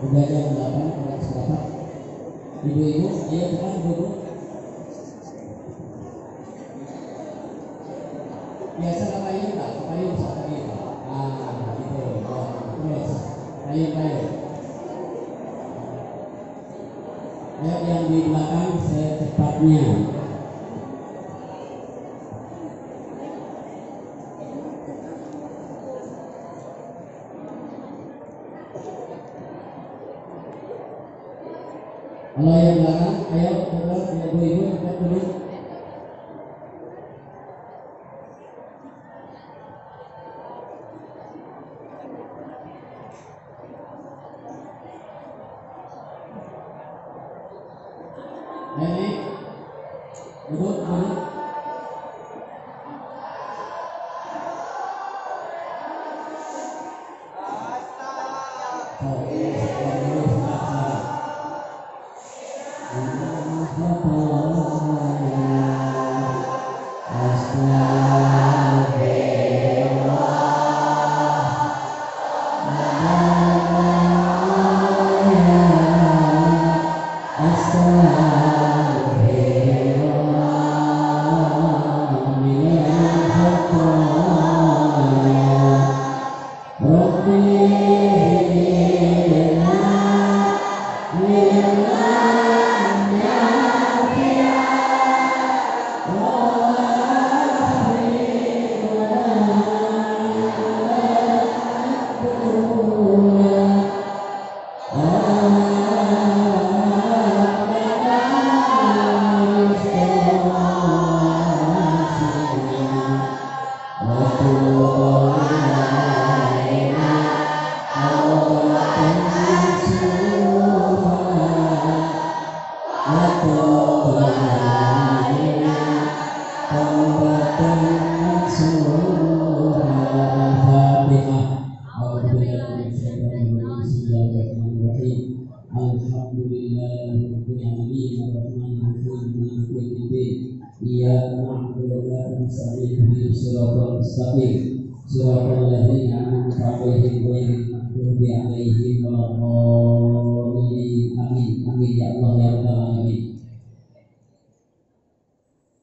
Udah jam 8 kurang seberapa? Ibu-ibu, ayo cepat ibu-ibu. Biasa ke payung tak? Ke payung sok tadi tak? Gitu. Terus, payung. Ayo yang di belakang secepatnya. Kalau yang belakang, ayo terus ibu-ibu cepat dulu. Nenek, duduk.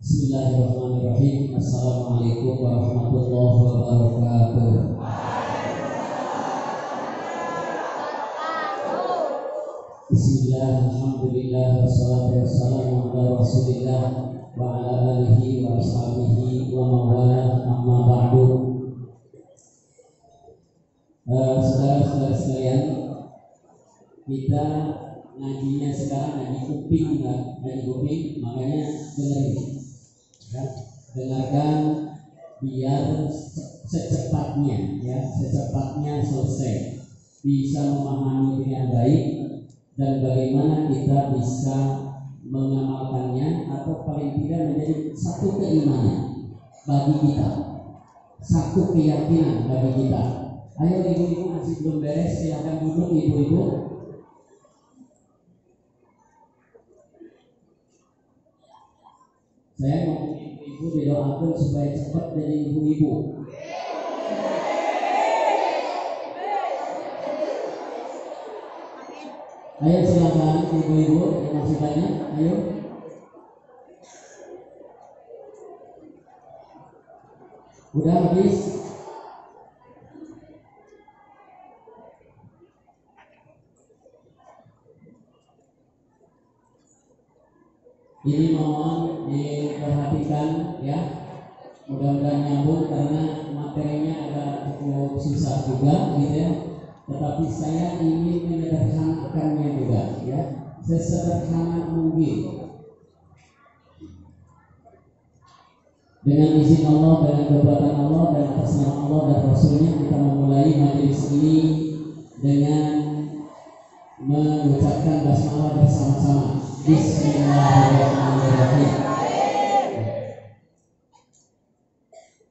Bismillahirrahmanirrahim. Assalamualaikum warahmatullahi wabarakatuh. Bismillah, alhamdulillah, wassalatu wassalamu ala rasulillah wa ala alihi wa ashabihi wa mawala, amma ba'du. Saudara-saudara sekalian, kita ngajinya sekarang ngaji kuping, makanya dengarkan biar secepatnya selesai, bisa memahami dengan baik dan bagaimana kita bisa mengamalkannya atau paling tidak menjadi satu keimanan bagi kita, satu keyakinan bagi kita. Ayo ibu-ibu, masih belum beres, silakan duduk ibu-ibu. Saya mau ibu didoakan supaya cepat jadi ibu-ibu. Ayo silakan ibu-ibu yang masih banyak, ayo. Udah habis? Ini mohon diperhatikan ya, mudah-mudahan nyambung karena materinya agak cukup susah juga gitu ya. Tetapi saya ingin menyederhanakannya juga ya, sesederhana mungkin. Dengan izin Allah, dengan kekuatan Allah dan atas nama Allah dan Rasulnya, kita memulai majelis ini dengan mengucapkan basmalah bersama-sama. Bismillahirrahmanirrahim.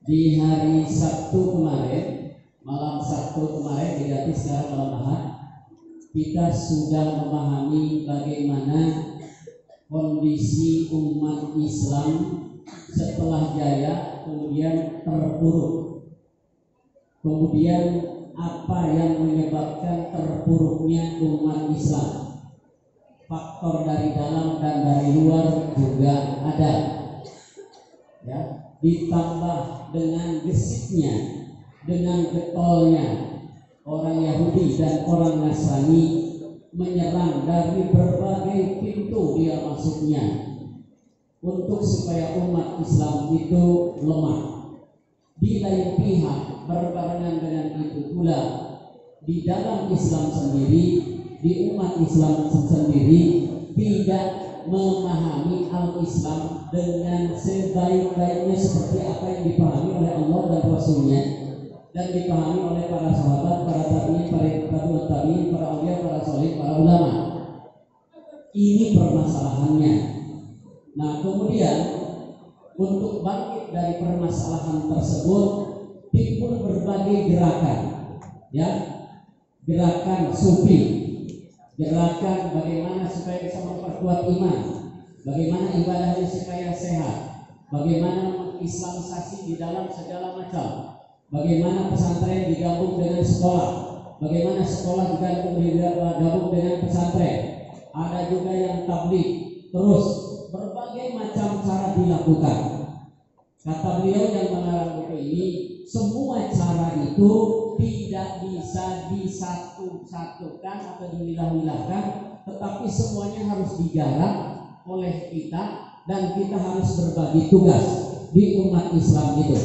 Di hari Sabtu kemarin, malam Sabtu kemarin, berarti sekarang malam Ahad, kita sudah memahami bagaimana kondisi umat Islam setelah jaya kemudian terpuruk, kemudian apa yang menyebabkan terpuruknya umat Islam. Faktor dari dalam dan dari luar juga ada. Ya, ditambah dengan gesitnya, dengan getolnya orang Yahudi dan orang Nasrani menyerang dari berbagai pintu dia masuknya untuk supaya umat Islam itu lemah. Di lain pihak, berbarengan dengan itu pula, di dalam Islam sendiri, di umat Islam sendiri tidak memahami al-Islam dengan sebaik-baiknya seperti apa yang dipahami oleh Allah dan Rasulnya, dan dipahami oleh para sahabat, para tabi'in, para tabi'in, para aulia, para soleh, para ulama. Ini permasalahannya. Nah, kemudian untuk bangkit dari permasalahan tersebut timbul berbagai gerakan, ya, gerakan sufi, gerakan bagaimana supaya bisa memperkuat iman, bagaimana ibadahnya supaya sehat, bagaimana islamisasi di dalam segala macam, bagaimana pesantren digabung dengan sekolah, bagaimana sekolah digabung dengan pesantren, ada juga yang tabligh, terus berbagai macam cara dilakukan. Kata beliau yang mengarang buku ini, semua cara itu tidak bisa disatu-satukan atau dimilah-milahkan, tetapi semuanya harus digarap oleh kita dan kita harus berbagi tugas di umat Islam itu.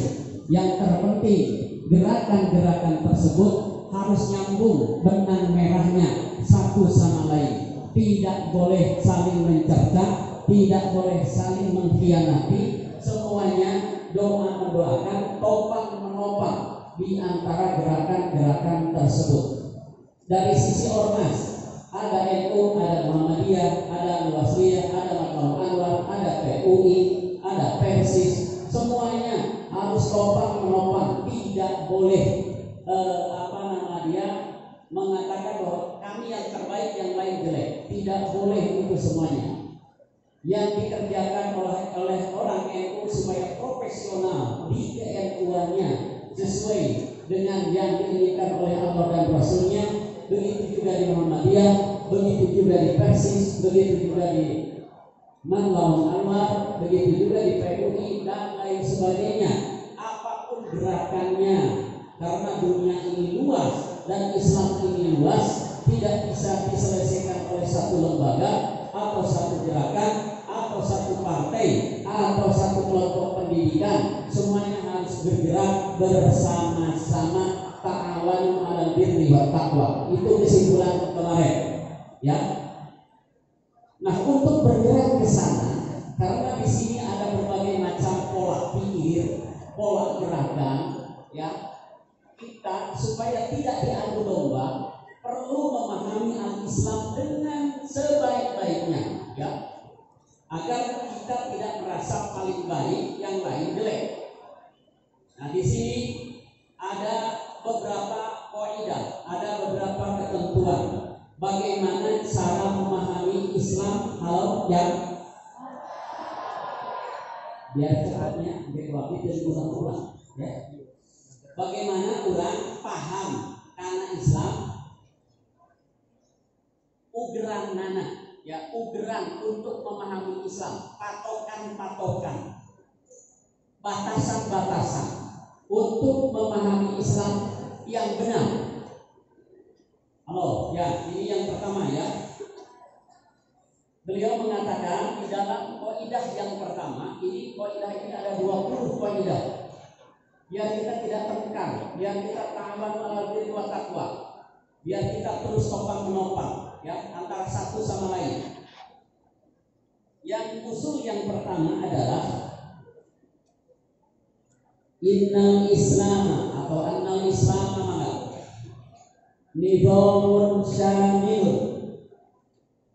Yang terpenting, gerakan-gerakan tersebut harus nyambung benang merahnya satu sama lain. Tidak boleh saling mencerca, tidak boleh saling mengkhianati. Semuanya doa mendoakan, topang menopang di antara gerakan-gerakan tersebut. Dari sisi ormas, ada NU, ada Muhammadiyah, ada Al-Wasliyah, ada Matlab Anwar, ada PUI, ada Persis. Semuanya harus topang menopang. Tidak boleh mengatakan bahwa kami yang terbaik, yang lain jelek. Tidak boleh itu semuanya. Yang dikerjakan oleh orang NU supaya profesional di ke-NU-annya sesuai dengan yang diinginkan oleh Allah dan Rasulnya. Begitu juga di Muhammadiyah, begitu juga di Persis, begitu juga di Matlab Anwar, begitu juga di PUI dan lain sebagainya. Apapun gerakannya, karena dunia ini luas dan Islam ini luas, tidak bisa diselesaikan oleh satu lembaga atau satu gerakan atau satu partai atau satu kelompok pendidikan. Semuanya harus bergerak bersama-sama, ta'awanu 'alal birri wat taqwa. Itu kesimpulan kemarin, ya. Nah, untuk bergerak ke sana, karena di sini ada berbagai macam pola pikir, pola gerakan, ya, kita supaya tidak diadu domba perlu memahami al-Islam dengan sebaik-baiknya, ya, agar kita tidak merasa paling baik, yang lain jelek. Nah, di sini ada beberapa kaidah, ada beberapa ketentuan bagaimana cara memahami Islam. Halo, yang biar cepatnya berwakil dan ulang-ulang, ya. Bagaimana orang paham karena Islam ugeran nana, ya, ugeran untuk memahami Islam, patokan-patokan, batasan-batasan untuk memahami Islam yang benar. Halo, ya, ini yang pertama, ya. Beliau mengatakan di dalam kaidah yang pertama, kaidah ini ada 20 kaidah. Biar kita tidak tertekan, biar kita ta'awanu 'alal birri wat taqwa, biar kita terus topang menopang, ya, antara satu sama lain. Yang usul yang pertama adalah innal Islam atau annal Islam nidhamun syamil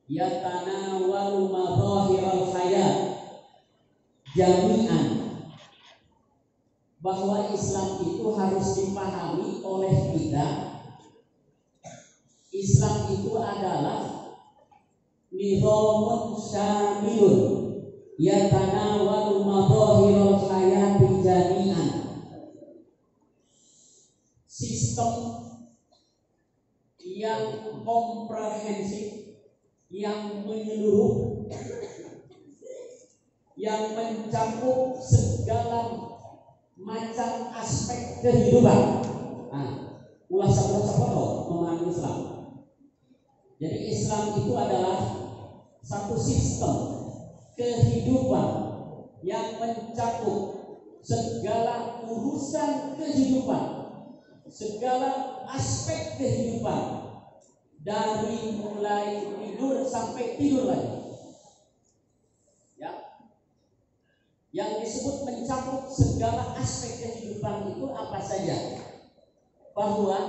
yatanawalu madhahiral hayat jami'an. Bahwa Islam itu harus dipahami oleh kita. Islam itu adalah nidhamun syamilun yatanawalu madhahiral hayati jami'an. Sistem yang komprehensif, yang menyeluruh, yang mencakup segala macam aspek kehidupan. Ulah sapro-sapro memahami Islam. Jadi Islam itu adalah satu sistem kehidupan yang mencakup segala urusan kehidupan, segala aspek kehidupan, dari mulai tidur sampai tidur lagi. Ya. Yang disebut mencakup segala aspek kehidupan itu apa saja? Bahwa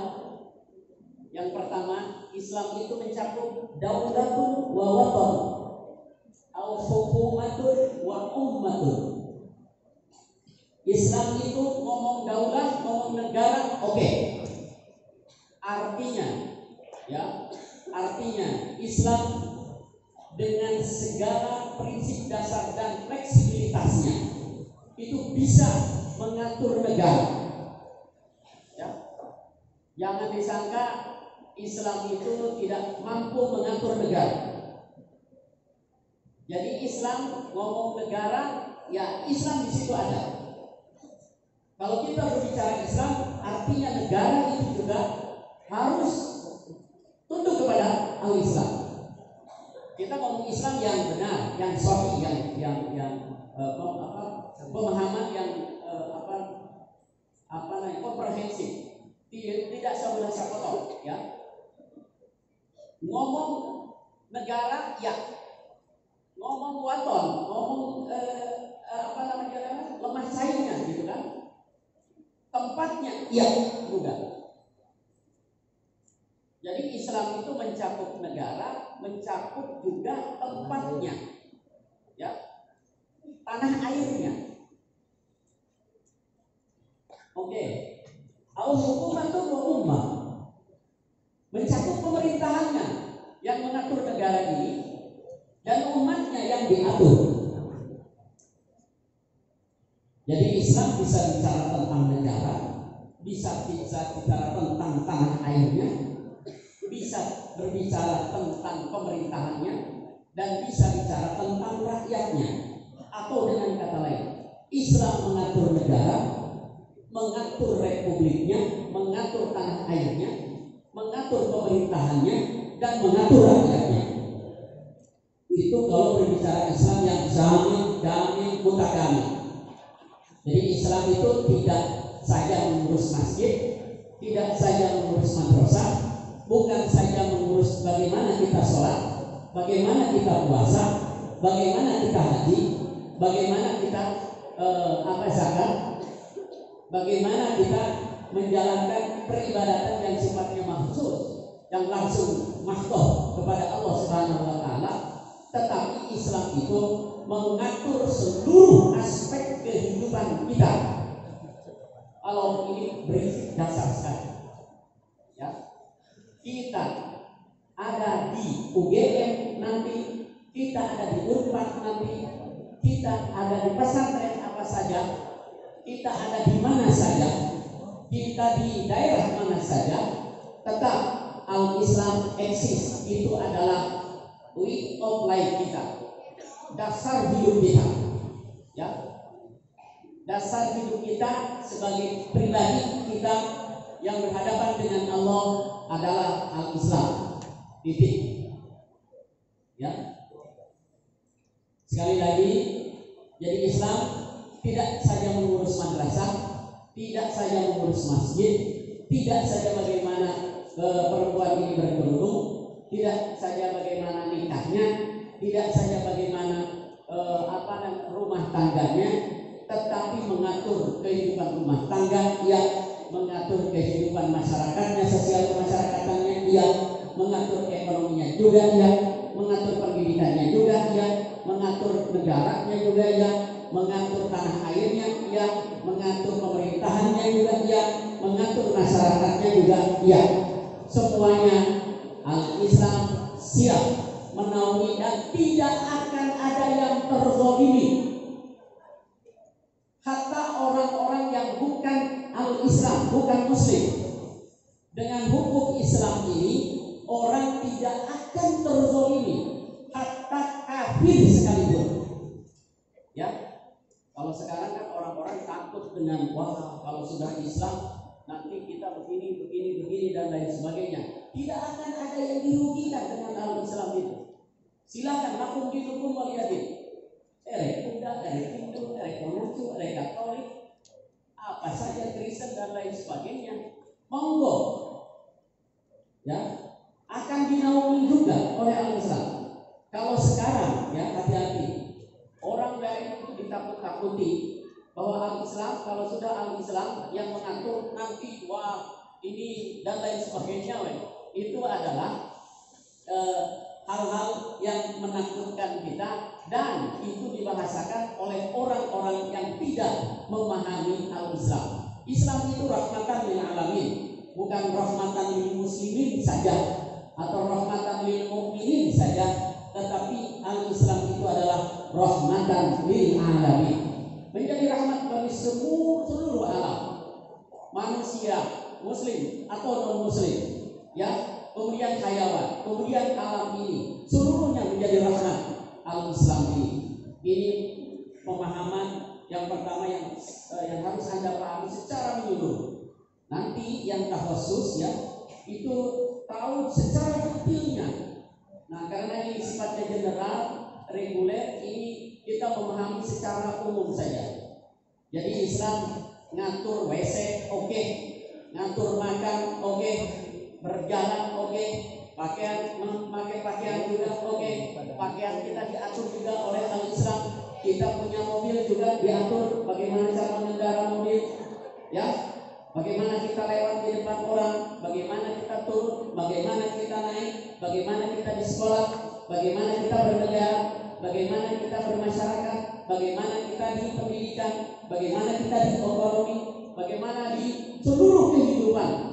yang pertama, Islam itu mencakup daulatun wa watan, au hukumatun wa ummatun. Islam itu ngomong daulah, ngomong negara, oke. Artinya Islam dengan segala prinsip dasar dan fleksibilitasnya itu bisa mengatur negara. Ya. Jangan disangka Islam itu tidak mampu mengatur negara. Jadi Islam ngomong negara, ya Islam di situ ada. Kalau kita berbicara Islam, artinya negara itu juga harus tunduk kepada al-Islam. Kita ngomong Islam yang benar, yang sahih, pemahaman yang komprehensif, tidak sebelah sapotong, ya. Ngomong negara, ya. Ngomong waton, ngomong lemah saingnya, gitu kan? Tempatnya, ya juga. Jadi Islam itu mencakup negara, mencakup juga tempatnya, ya, tanah airnya. Oke. Al-hukumatu wa ummah, mencakup pemerintahannya yang mengatur negara ini dan umatnya yang diatur. Jadi Islam bisa bicara tentang negara, bisa bicara tentang tanah airnya, bisa berbicara tentang pemerintahannya, dan bisa bicara tentang rakyatnya. Atau dengan kata lain, Islam mengatur negara, mengatur republiknya, mengatur tanah airnya, mengatur pemerintahannya, dan mengatur rakyatnya. Itu kalau berbicara Islam yang damai, mutakamil. Jadi Islam itu tidak saja mengurus masjid, tidak saja mengurus madrasah, bukan saja mengurus bagaimana kita sholat, bagaimana kita puasa, bagaimana kita haji, bagaimana kita zakat, bagaimana kita menjalankan peribadatan yang sifatnya mahsus, yang langsung mahdoh kepada Allah Subhanahu wa taala. Tetapi Islam itu mengatur seluruh aspek kehidupan kita. Kalau ini prinsip dasar sekali, ya. Kita ada di UGM nanti, kita ada di Unpad nanti, kita ada di pesantren apa saja, kita ada di mana saja, kita di daerah mana saja, tetap al-Islam eksis. Itu adalah way of life kita, dasar hidup kita, ya. Dasar hidup kita sebagai pribadi kita yang berhadapan dengan Allah adalah al-Islam. Titik. Ya. Sekali lagi, jadi Islam tidak saja mengurus madrasah, tidak saja mengurus masjid, tidak saja bagaimana perempuan ini berkerudung, tidak saja bagaimana nikahnya, tidak saja bagaimana rumah tangganya, tetapi mengatur kehidupan rumah tangga, yang mengatur kehidupan masyarakatnya, sosial kemasyarakatan ya, mengatur ekonominya juga ya, mengatur pendidikannya juga ya, mengatur negaranya juga ya, mengatur tanah airnya ya, mengatur pemerintahannya juga ya, mengatur masyarakatnya juga ya. Semuanya al-Islam siap menaungi dan tidak akan ada yang terzalimi. Hatta orang-orang yang bukan al-Islam, bukan Muslim, dengan hukum Islam ini orang tidak akan terzolimi, hatta kafir sekalipun. Ya, kalau sekarang kan orang-orang takut dengan wah kalau sudah Islam nanti kita begini dan lain sebagainya. Tidak akan ada yang dirugikan dengan al-Islam itu. Silakan lakum dinukum waliyadin. Erek Buddha, erek Hindu, erek Konghucu, erek Katolik, apa saja Kristen dan lain sebagainya, monggo. Ya, akan dinaungi juga oleh al-Islam. Kalau sekarang ya hati-hati, orang lain itu ditakut-takuti bahwa al-Islam, kalau sudah al-Islam yang mengatur nanti wah ini dan lain sebagainya, itu adalah hal-hal yang menakutkan kita, dan itu dibahasakan oleh orang-orang yang tidak memahami al-Islam. Islam itu rahmatan lil alamin, bukan rahmatan lil muslimin saja atau rahmatan lil mukminin saja, tetapi al-Islam itu adalah rahmatan lil alamin, menjadi rahmat bagi seluruh alam manusia, muslim atau non muslim, ya. Kemudian hayawan, kemudian alam ini, seluruhnya menjadi rahmat al-Islam ini. Ini pemahaman yang pertama yang harus Anda pahami secara menyeluruh. Nanti yang khusus ya, itu tahu secara detailnya. Nah, karena ini sifatnya general, reguler, ini kita memahami secara umum saja. Jadi Islam ngatur WC, oke. Ngatur makan, oke. Berjalan oke, pakaian memakai pakaian juga oke, pakaian kita diatur juga oleh al-Islam. Kita punya mobil juga diatur bagaimana cara mengendara mobil, ya, bagaimana kita lewat di depan orang, bagaimana kita turun, bagaimana kita naik, bagaimana kita di sekolah, bagaimana kita bernegara, bagaimana kita bermasyarakat, bagaimana kita di pendidikan, bagaimana kita di ekonomi, bagaimana di seluruh kehidupan.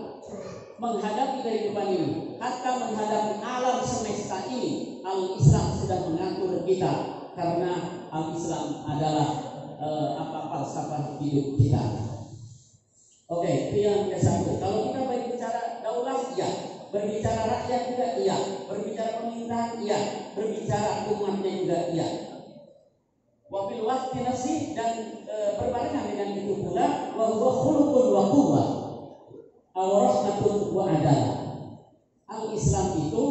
Menghadapi kehidupan ini, hatta menghadapi alam semesta ini, al-Islam sudah mengatur kita, karena al-Islam adalah falsafah hidup kita. Oke, itu yang ke-1. Kalau kita berbicara daulah, iya. Berbicara rakyat juga iya. Berbicara pemerintahan iya. Berbicara umatnya juga iya. Wabil waqti nafsi, dan berbarengan dengan itu pula wa huwa khuluqun wa quwwah. Al-Rahmatun wa adalah. Al-Islam itu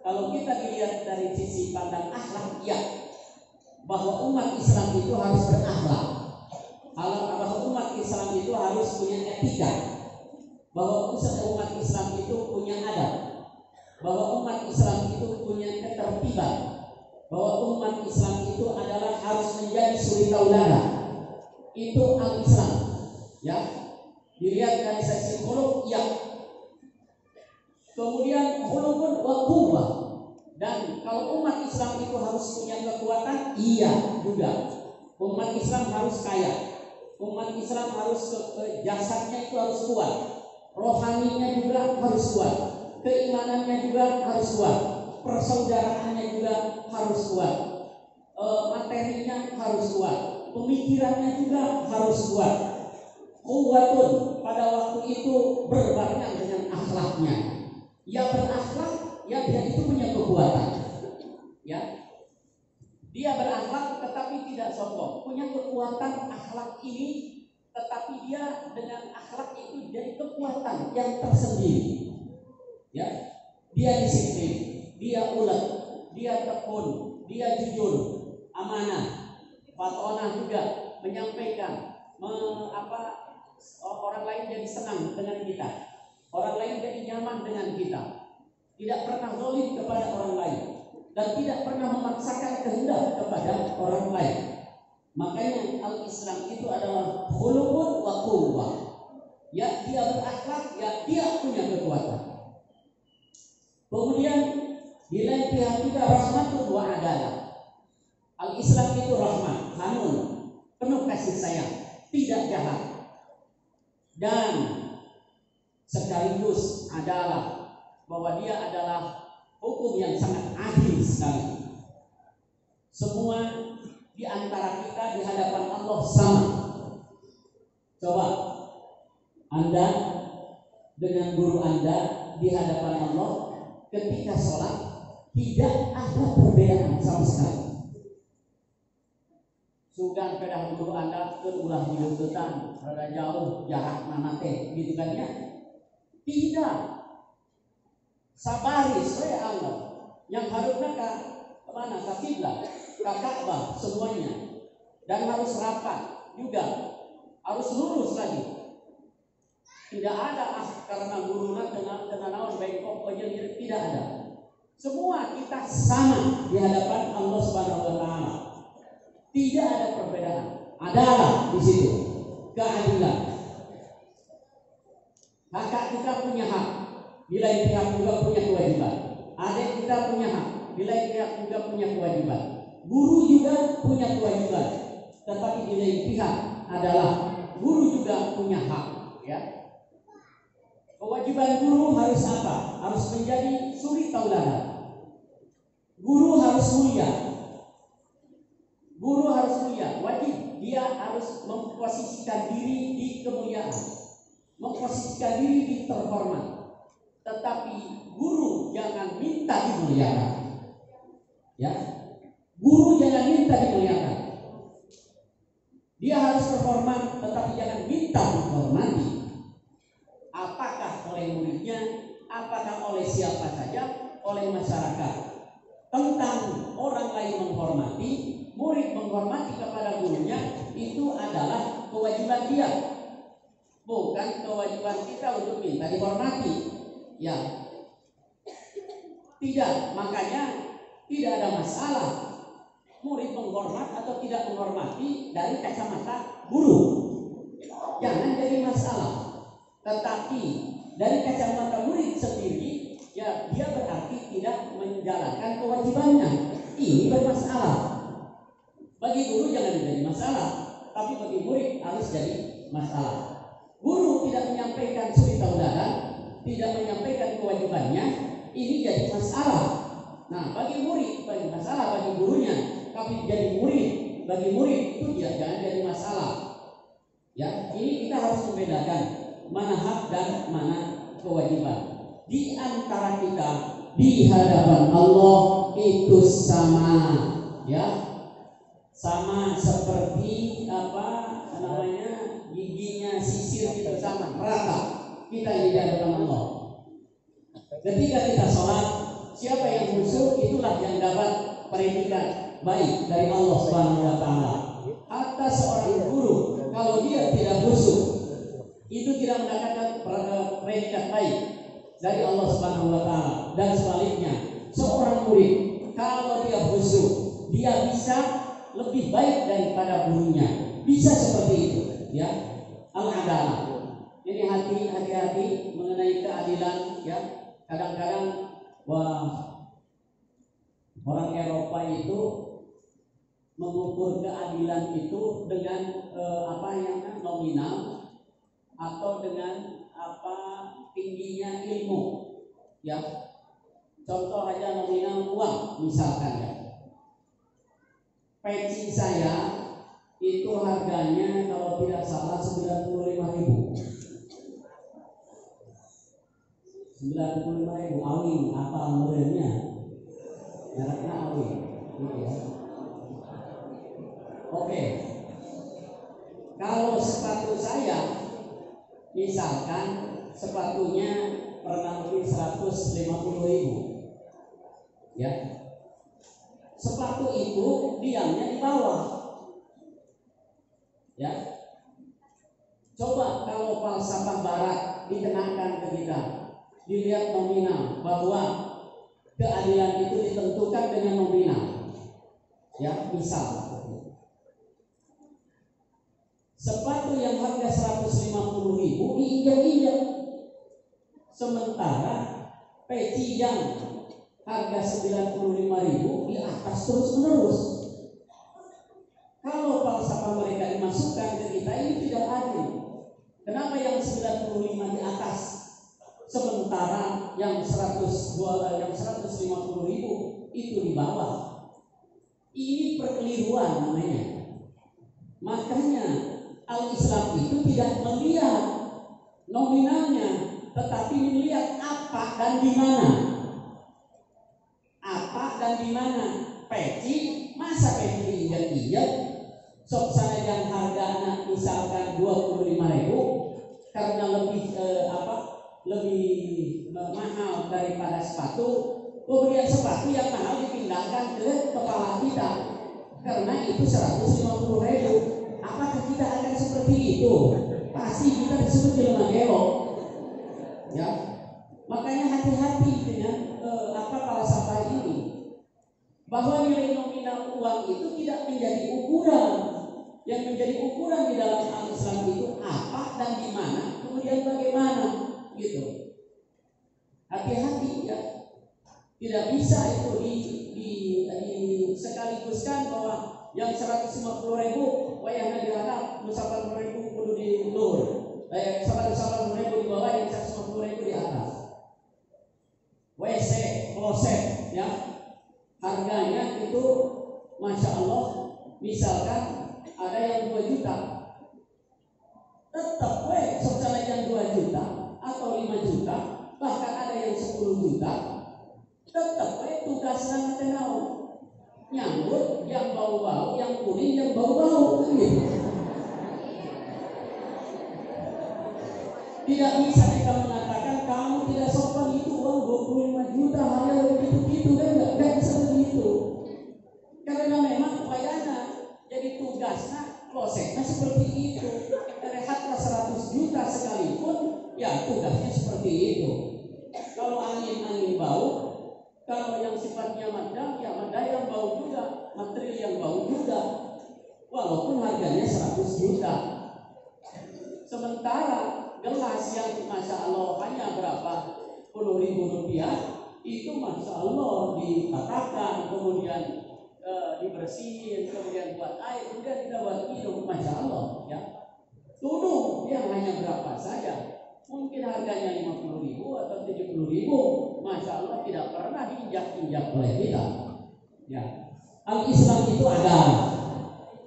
kalau kita dilihat dari sisi pandang akhlak, ya, bahwa umat Islam itu harus berakhlak, bahwa umat Islam itu harus punya etika, bahwa umat Islam itu punya adab, bahwa umat Islam itu punya ketertiban, bahwa umat Islam itu adalah harus menjadi suri tauladan. Itu al-Islam, ya. Dilihat dari sisi khuluq, ya. Kemudian khuluqun wa quwwah. Dan kalau umat Islam itu harus punya kekuatan, iya juga. Umat Islam harus kaya. Umat Islam harus jasadnya itu harus kuat. Rohaninya juga harus kuat. Keimanannya juga harus kuat. Persaudaraannya juga harus kuat. Materinya harus kuat. Pemikirannya juga harus kuat. Quwwatun, pada waktu itu berbarengan dengan akhlaknya. Ya berakhlak, ya dia itu punya kekuatan. Ya, dia berakhlak tetapi tidak sombong, punya kekuatan akhlak ini, tetapi dia dengan akhlak itu jadi kekuatan yang tersendiri. Ya, dia disiplin, dia ulet, dia tekun, dia jujur, amanah, fatonah juga, menyampaikan, orang lain jadi senang dengan kita, orang lain jadi nyaman dengan kita, tidak pernah zalim kepada orang lain, dan tidak pernah memaksakan kehendak kepada orang lain. Makanya al-Islam itu adalah khuluqun wa quwwah. Ya, dia berakhlak, ya dia punya kekuatan. Kemudian di lain pihak juga rahmatun wa adalah. Al-Islam itu rahmat, hanun, penuh kasih sayang, tidak jahat, dan sekaligus adalah bahwa dia adalah hukum yang sangat adil sekali. Semua di antara kita di hadapan Allah sama. Coba Anda dengan guru Anda di hadapan Allah, ketika sholat tidak ada perbedaan sama sekali. Sugan pedah guru Anda ulah diututan rada jauh jarak mana teh gitu kan ya. Tidak. Sabaris we Anda yang harusnya ke mana? Ke kiblat, ke Ka'bah semuanya. Dan harus rapat juga. Harus lurus lagi. Tidak ada karena guruna dengan naon bengkok penyelir, tidak ada. Semua kita sama di hadapan Allah Subhanahu wa taala. Tidak ada perbedaan. Adalah di situ keadilan. Kakak kita punya hak, di lain pihak juga punya kewajiban. Adik kita punya hak, di lain pihak juga punya kewajiban. Guru juga punya kewajiban, tetapi di lain pihak adalah guru juga punya hak. Ya. Kewajiban guru harus apa? Harus menjadi suri tauladan. Guru harus mulia. Guru harus mulia, wajib dia harus memposisikan diri di kemuliaan, memposisikan diri di terhormat. Tetapi guru jangan minta dimuliakan. Ya, guru jangan minta dimuliakan. Dia harus terhormat, tetapi jangan minta dihormati. Apakah oleh muridnya, apakah oleh siapa saja, oleh masyarakat. Tentang orang lain menghormati, murid menghormati kepada gurunya, itu adalah kewajiban dia, bukan kewajiban kita untuk minta dihormati. Ya, tidak. Makanya tidak ada masalah murid menghormat atau tidak menghormati dari kacamata guru, jangan jadi masalah. Tetapi dari kacamata murid sendiri, ya dia berarti tidak menjalankan kewajibannya. Ini bermasalah. Bagi guru jangan menjadi masalah, tapi bagi murid harus jadi masalah. Guru tidak menyampaikan suri tauladan, tidak menyampaikan kewajibannya, ini jadi masalah. Nah, bagi murid bagi masalah, bagi gurunya, tapi jadi murid, bagi murid itu jangan jadi masalah. Ya, ini kita harus membedakan mana hak dan mana kewajiban. Di antara kita di hadapan Allah itu sama, ya. Sama seperti apa namanya giginya sisir itu sama rata kita di hadapan Allah. Ketika kita sholat, siapa yang khusyuk itulah yang dapat predikat baik dari Allah Subhanahu wa taala. Atas seorang guru kalau dia tidak khusyuk itu tidak mendapatkan predikat baik dari Allah Subhanahu wa taala. Dan sebaliknya, seorang murid kalau dia khusyuk, dia bisa lebih baik daripada gurunya. Bisa seperti itu, ya. Al-adalah. Jadi hati-hati mengenai keadilan, ya. Kadang-kadang orang Eropa itu mengukur keadilan itu dengan apa yang nominal atau dengan apa tingginya ilmu, ya. Contoh aja nominal uang misalkan, ya. Peci saya itu harganya kalau tidak salah 95.000. 95.000 awing apa modelnya? Mereknya awing, gitu ya. Oke. Kalau sepatu saya misalkan sepatunya pernah lebih 150.000. Ya. Sepatu itu diamnya di bawah. Ya. Coba kalau falsafah barat dikenakan ke kita, dilihat nominal bahwa keadilan itu ditentukan dengan nominal. Ya, misal sepatu yang harga 150.000 diinjak-injak. Sementara peci yang harga 95.000 di atas terus-menerus. Kalau falsafah mereka dimasukkan ke kita, ini tidak adil. Kenapa yang 95 di atas, sementara yang 150.000 itu di bawah? Ini perkeliruan namanya. Makanya Al-Islam itu tidak melihat nominalnya, tetapi melihat apa dan di mana. di mana? Peci, masa peci diinjak-injak? Sok sanajan harga anak misalkan 25.000 karena lebih lebih mahal daripada sepatu, kemudian sepatu yang mahal dipindahkan ke kepala kita karena itu 150.000. Apakah kita akan seperti itu? Pasti kita disebut jelema gelo. Ya, makanya hati-hati dengan falsafah ini, bahwa nilai nominal uang itu tidak menjadi ukuran. Yang menjadi ukuran di dalam Al-Islam itu apa dan di mana, kemudian bagaimana, gitu. Hati-hati ya. Tidak bisa itu sekaliguskan bahwa yang 150.000 wayahna diharap 80.000 kudu di luhur, 180.000 di bawah, yang 150.000 di atas. WC, kloset, ya, harganya itu masya Allah, misalkan ada yang 2 juta, tetap secara yang 2 juta atau 5 juta, bahkan ada yang 10 juta, tetap tugasnya kenal nyambut yang bau-bau, yang kuning, yang bau-bau, gitu. Tidak bisa kita mengatakan kamu tidak sopan, itu uang 25 juta hanya begitu-gitu, kan enggak bisa begitu. Karena memang wayana jadi tugasnya klosetnya seperti itu. Rehatlah 100 juta sekalipun, ya tugasnya seperti itu. Kalau angin bau, kalau yang sifatnya madam, ya madam yang bau juga, material yang bau juga, walaupun harganya 100 juta. Sementara gelas yang masya Allah hanya berapa puluh ribu rupiah, itu masya Allah ditatakan, kemudian dibersihin, kemudian buat air, kemudian kita buat minum, masya Allah, ya. Tudung yang hanya berapa saja, mungkin harganya 50.000 atau 70.000, masya Allah tidak pernah diinjak-injak oleh kita. Ya, Al-Islam itu adalah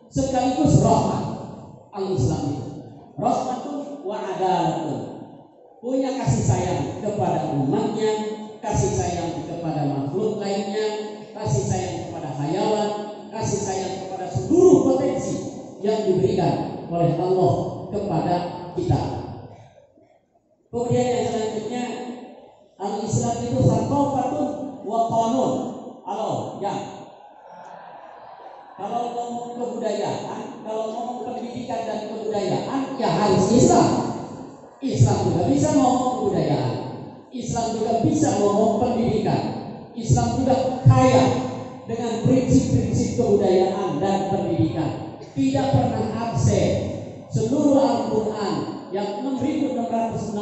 sekaligus rahmat. Al-Islam itu rahmatun wa adalatun, punya kasih sayang kepada umatnya, kasih sayang kepada makhluk lainnya, kasih sayang kepada hayawan, kasih sayang kepada seluruh potensi yang diberikan oleh Allah kepada kita. Kemudian yang selanjutnya, Al-Islam itu thaqafatun wa qanun. Halo, ya. Kalau ngomong kebudayaan, kalau ngomong pendidikan dan kebudayaan, ya harus Islam. Islam juga bisa ngomong kebudayaan, Islam juga bisa ngomong pendidikan, Islam juga kaya dengan prinsip-prinsip kebudayaan dan pendidikan. Tidak pernah absen. Seluruh Al-Quran yang 6.666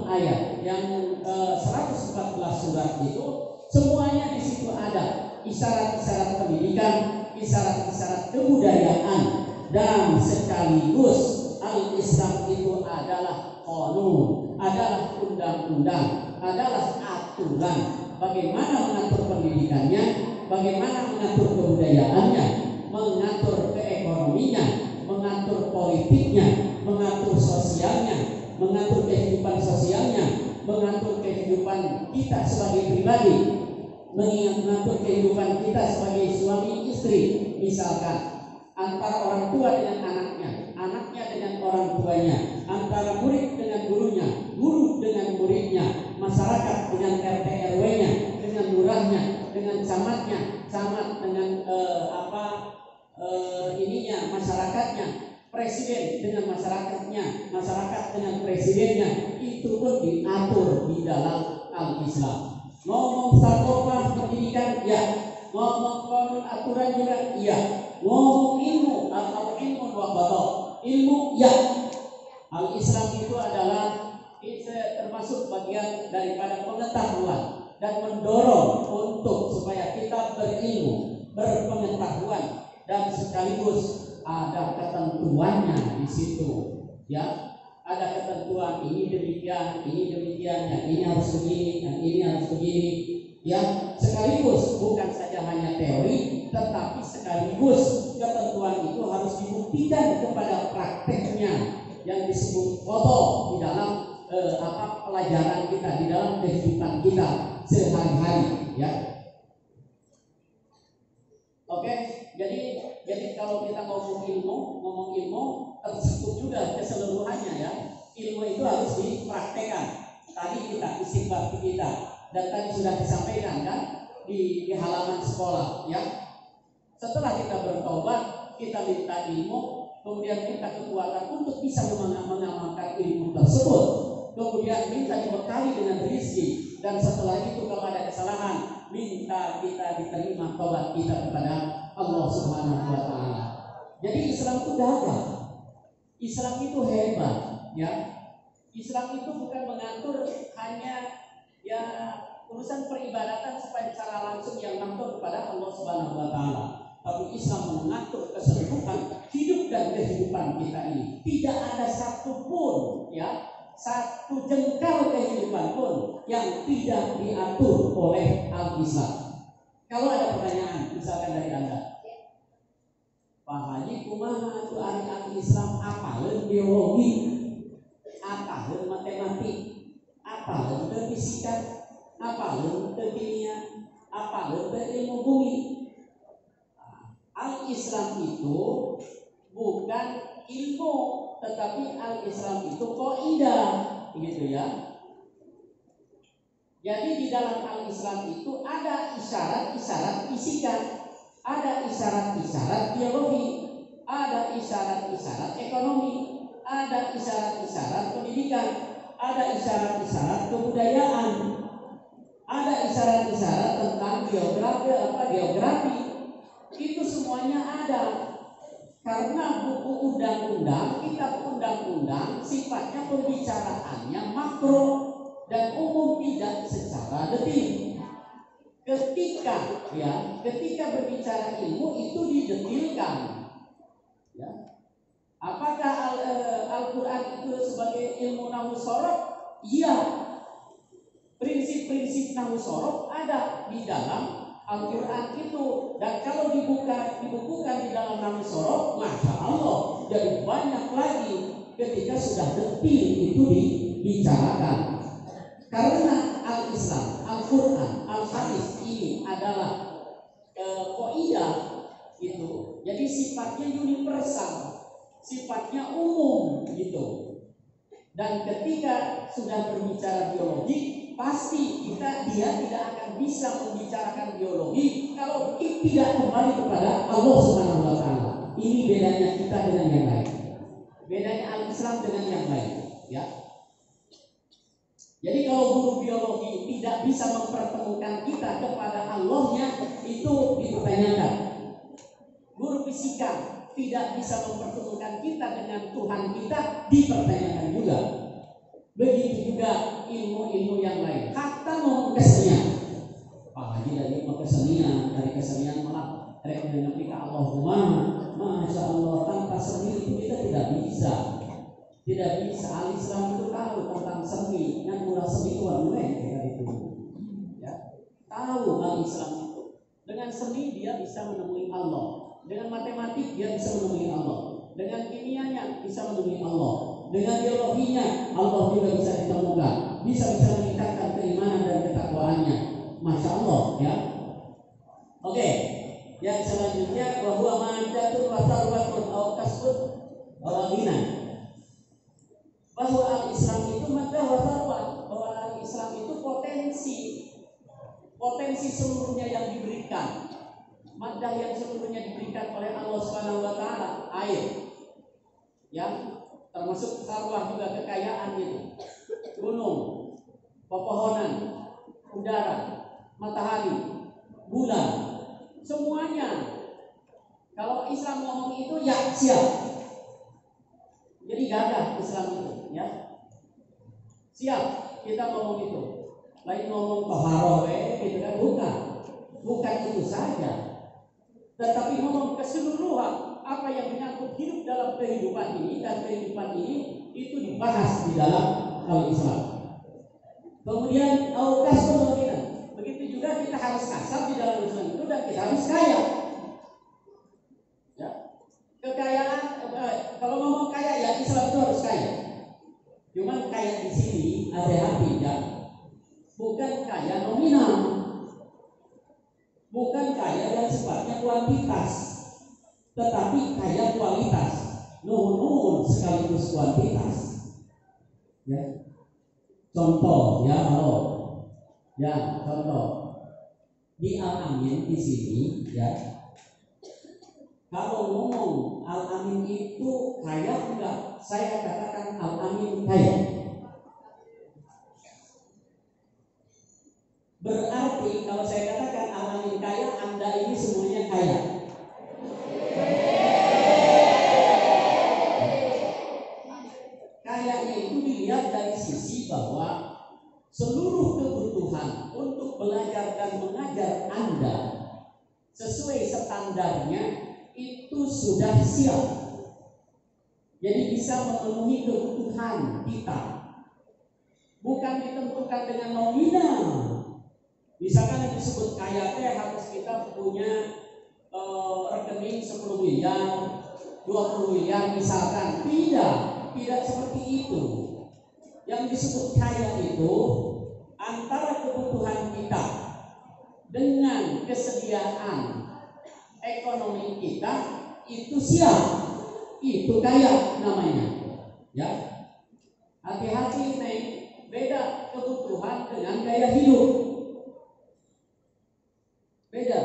ayat, yang 114 surat itu, semuanya di situ ada isyarat-isyarat pendidikan, isyarat-isyarat kebudayaan, dan sekaligus Al-Islam itu adalah qanun, adalah undang-undang, adalah aturan bagaimana mengatur pendidikannya, bagaimana mengatur kebudayaannya, mengatur keekonominya, mengatur politiknya, mengatur sosialnya, mengatur kehidupan sosialnya, mengatur kehidupan kita sebagai pribadi, mengatur kehidupan kita sebagai suami istri, misalkan antara orang tua dengan anaknya, anaknya dengan orang tuanya, antara murid dengan gurunya, guru dengan muridnya, masyarakat dengan RT RW-nya, dengan lurahnya, dengan camatnya, camat dengan masyarakatnya, presiden dengan masyarakatnya, masyarakat dengan presidennya, itu pun diatur di dalam Al-Islam. Ngomong sarkofah pendidikan, ya. Ngomong qanun aturan juga, iya. Ngomong ilmu atau ilmu waqadha, ilmu, ya. Al-Islam itu adalah termasuk bagian daripada pengetahuan dan mendorong untuk supaya kita berilmu, berpengetahuan, dan sekaligus ada ketentuannya di situ, ya. Ada ketentuan ini demikian, ini demikian, yang ini harus begini, yang ini harus begini, ya. Sekaligus bukan saja hanya teori, tetapi sekaligus ketentuan itu harus dibuktikan kepada prakteknya yang disebut qadha di dalam pelajaran kita, di dalam kehidupan kita sehari-hari, ya. Jadi kalau kita ngomong ilmu tersebut juga keseluruhannya ya. Ilmu itu harus dipraktekkan. Tadi kita istighfar kita dan tadi sudah disampaikan kan di halaman sekolah ya. Setelah kita bertobat, kita minta ilmu, kemudian minta kekuatan untuk bisa mengamalkan ilmu tersebut. Kemudian minta dibekali dengan rezeki, dan setelah itu kalau ada kesalahan minta kita diterima tobat kita kepada Allah Subhanahu wa taala. Jadi Islam itu gagah. Islam itu hebat, ya. Islam itu bukan mengatur hanya ya urusan peribadatan supaya secara langsung yang langsung kepada Allah Subhanahu wa taala. Tapi Islam mengatur keseluruhan hidup dan kehidupan kita ini. Tidak ada satupun ya, satu jengkal kehidupan pun yang tidak diatur oleh Al-Islam. Kalau ada pertanyaan, misalkan dari Anda, Pak Haji, kumaha itu ahli Islam apalin biologi, apalin matematik, apalin fisika, apalin kimia, apalin ilmu bumi. Al-Islam itu bukan ilmu, tetapi Al-Islam itu kaidah, gitu ya. Jadi di dalam Al-Islam itu ada isyarat-isyarat fisika, ada isyarat-isyarat biologi, ada isyarat-isyarat ekonomi, ada isyarat-isyarat pendidikan, ada isyarat-isyarat kebudayaan, ada isyarat-isyarat tentang geografi. Itu semuanya ada. Karena buku undang-undang, kitab undang-undang sifatnya pembicaraannya makro dan umum, tidak secara detil. Ketika berbicara ilmu itu didetilkan. Ya. Apakah Al-Quran itu sebagai ilmu nahwu shorof? Iya. Prinsip-prinsip nahwu shorof ada di dalam Al-Quran itu, dan kalau dibukukan di dalam nahwu shorof, masya Allah, jadi banyak lagi ketika sudah detil itu dibicarakan. Karena Al-Islam, Al-Quran, Al-Hadis ini adalah kaidah itu, jadi sifatnya universal, sifatnya umum gitu. Dan ketika sudah berbicara biologi, pasti dia tidak akan bisa membicarakan biologi kalau tidak kembali kepada Allah Subhanahu wa taala. Ini bedanya kita dengan yang lain. Bedanya Al-Islam dengan yang lain, ya. Jadi kalau guru biologi tidak bisa mempertemukan kita kepada Allahnya, itu dipertanyakan. Guru fisika tidak bisa mempertemukan kita dengan Tuhan kita, dipertanyakan juga. Begitu juga ilmu-ilmu yang lain. Hatta mau kesenian, Pak Haji dari kesenian malah rekomendasi ke Allahumma, masya Allah, tanpa seni itu kita tidak bisa. Al-Islam itu tahu tentang seni, yang murah seni itu warna itu. Ya, tahu Al-Islam itu. Dengan seni dia bisa menemui Allah. Dengan matematik dia bisa menemui Allah. Dengan kimianya bisa menemui Allah. Dengan biologinya Allah juga bisa ditemukan. Bisa meningkatkan keimanan dan ketakwaannya. Masya Allah, ya. Oke. Yang selanjutnya bahwa manjatul wasarwatun au kasbun awalina. Bahwa Al-Islam itu maka wasarwat, bahwa Al-Islam itu potensi seluruhnya yang diberikan. Madah yang seluruhnya diberikan oleh Allah Subhanahu wa taala, air. Yang termasuk sarwah juga kekayaan itu. Gunung, pepohonan, udara, matahari, bulan, semuanya. Kalau Islam ngomong itu ya siap. Jadi gagah Islam itu, ya. Siap kita ngomong itu. Lain ngomong toharoh gitu kan, bukan itu saja. Tetapi ngomong keseluruhan apa yang menyangkut hidup dalam kehidupan ini, dan kehidupan ini itu dibahas di dalam Al-Islam. Kemudian aukas pembangunan, begitu juga kita harus kasar di dalam Islam itu, dan kita harus kaya. Ya. Kekayaan, kalau ngomong kaya ya Islam itu harus kaya. Cuman kaya di sini ada hati ya, bukan kaya nominal. Bukan kaya yang sifatnya kuantitas, tetapi kaya kualitas, nuhun sekaligus kuantitas. Ya, contoh ya, halo, ya contoh di Al-Amin di sini ya. Kalau ngomong Al-Amin itu kaya enggak, saya katakan Al-Amin kaya. Berarti kalau saya katakan Al-Amin kaya, Anda ini semuanya kaya. Kayanya itu dilihat dari sisi bahwa seluruh kebutuhan untuk belajar dan mengajar Anda sesuai standarnya itu sudah siap. Jadi bisa memenuhi kebutuhan kita. Bukan ditentukan dengan nominal. Misalkan yang disebut kaya harus kita punya rekening 10 miliar, 20 miliar misalkan. Tidak seperti itu. Yang disebut kaya itu antara kebutuhan kita dengan kesediaan ekonomi kita itu siap. Itu kaya namanya. Ya. Hati-hati nih, beda kebutuhan dengan gaya hidup. Beda.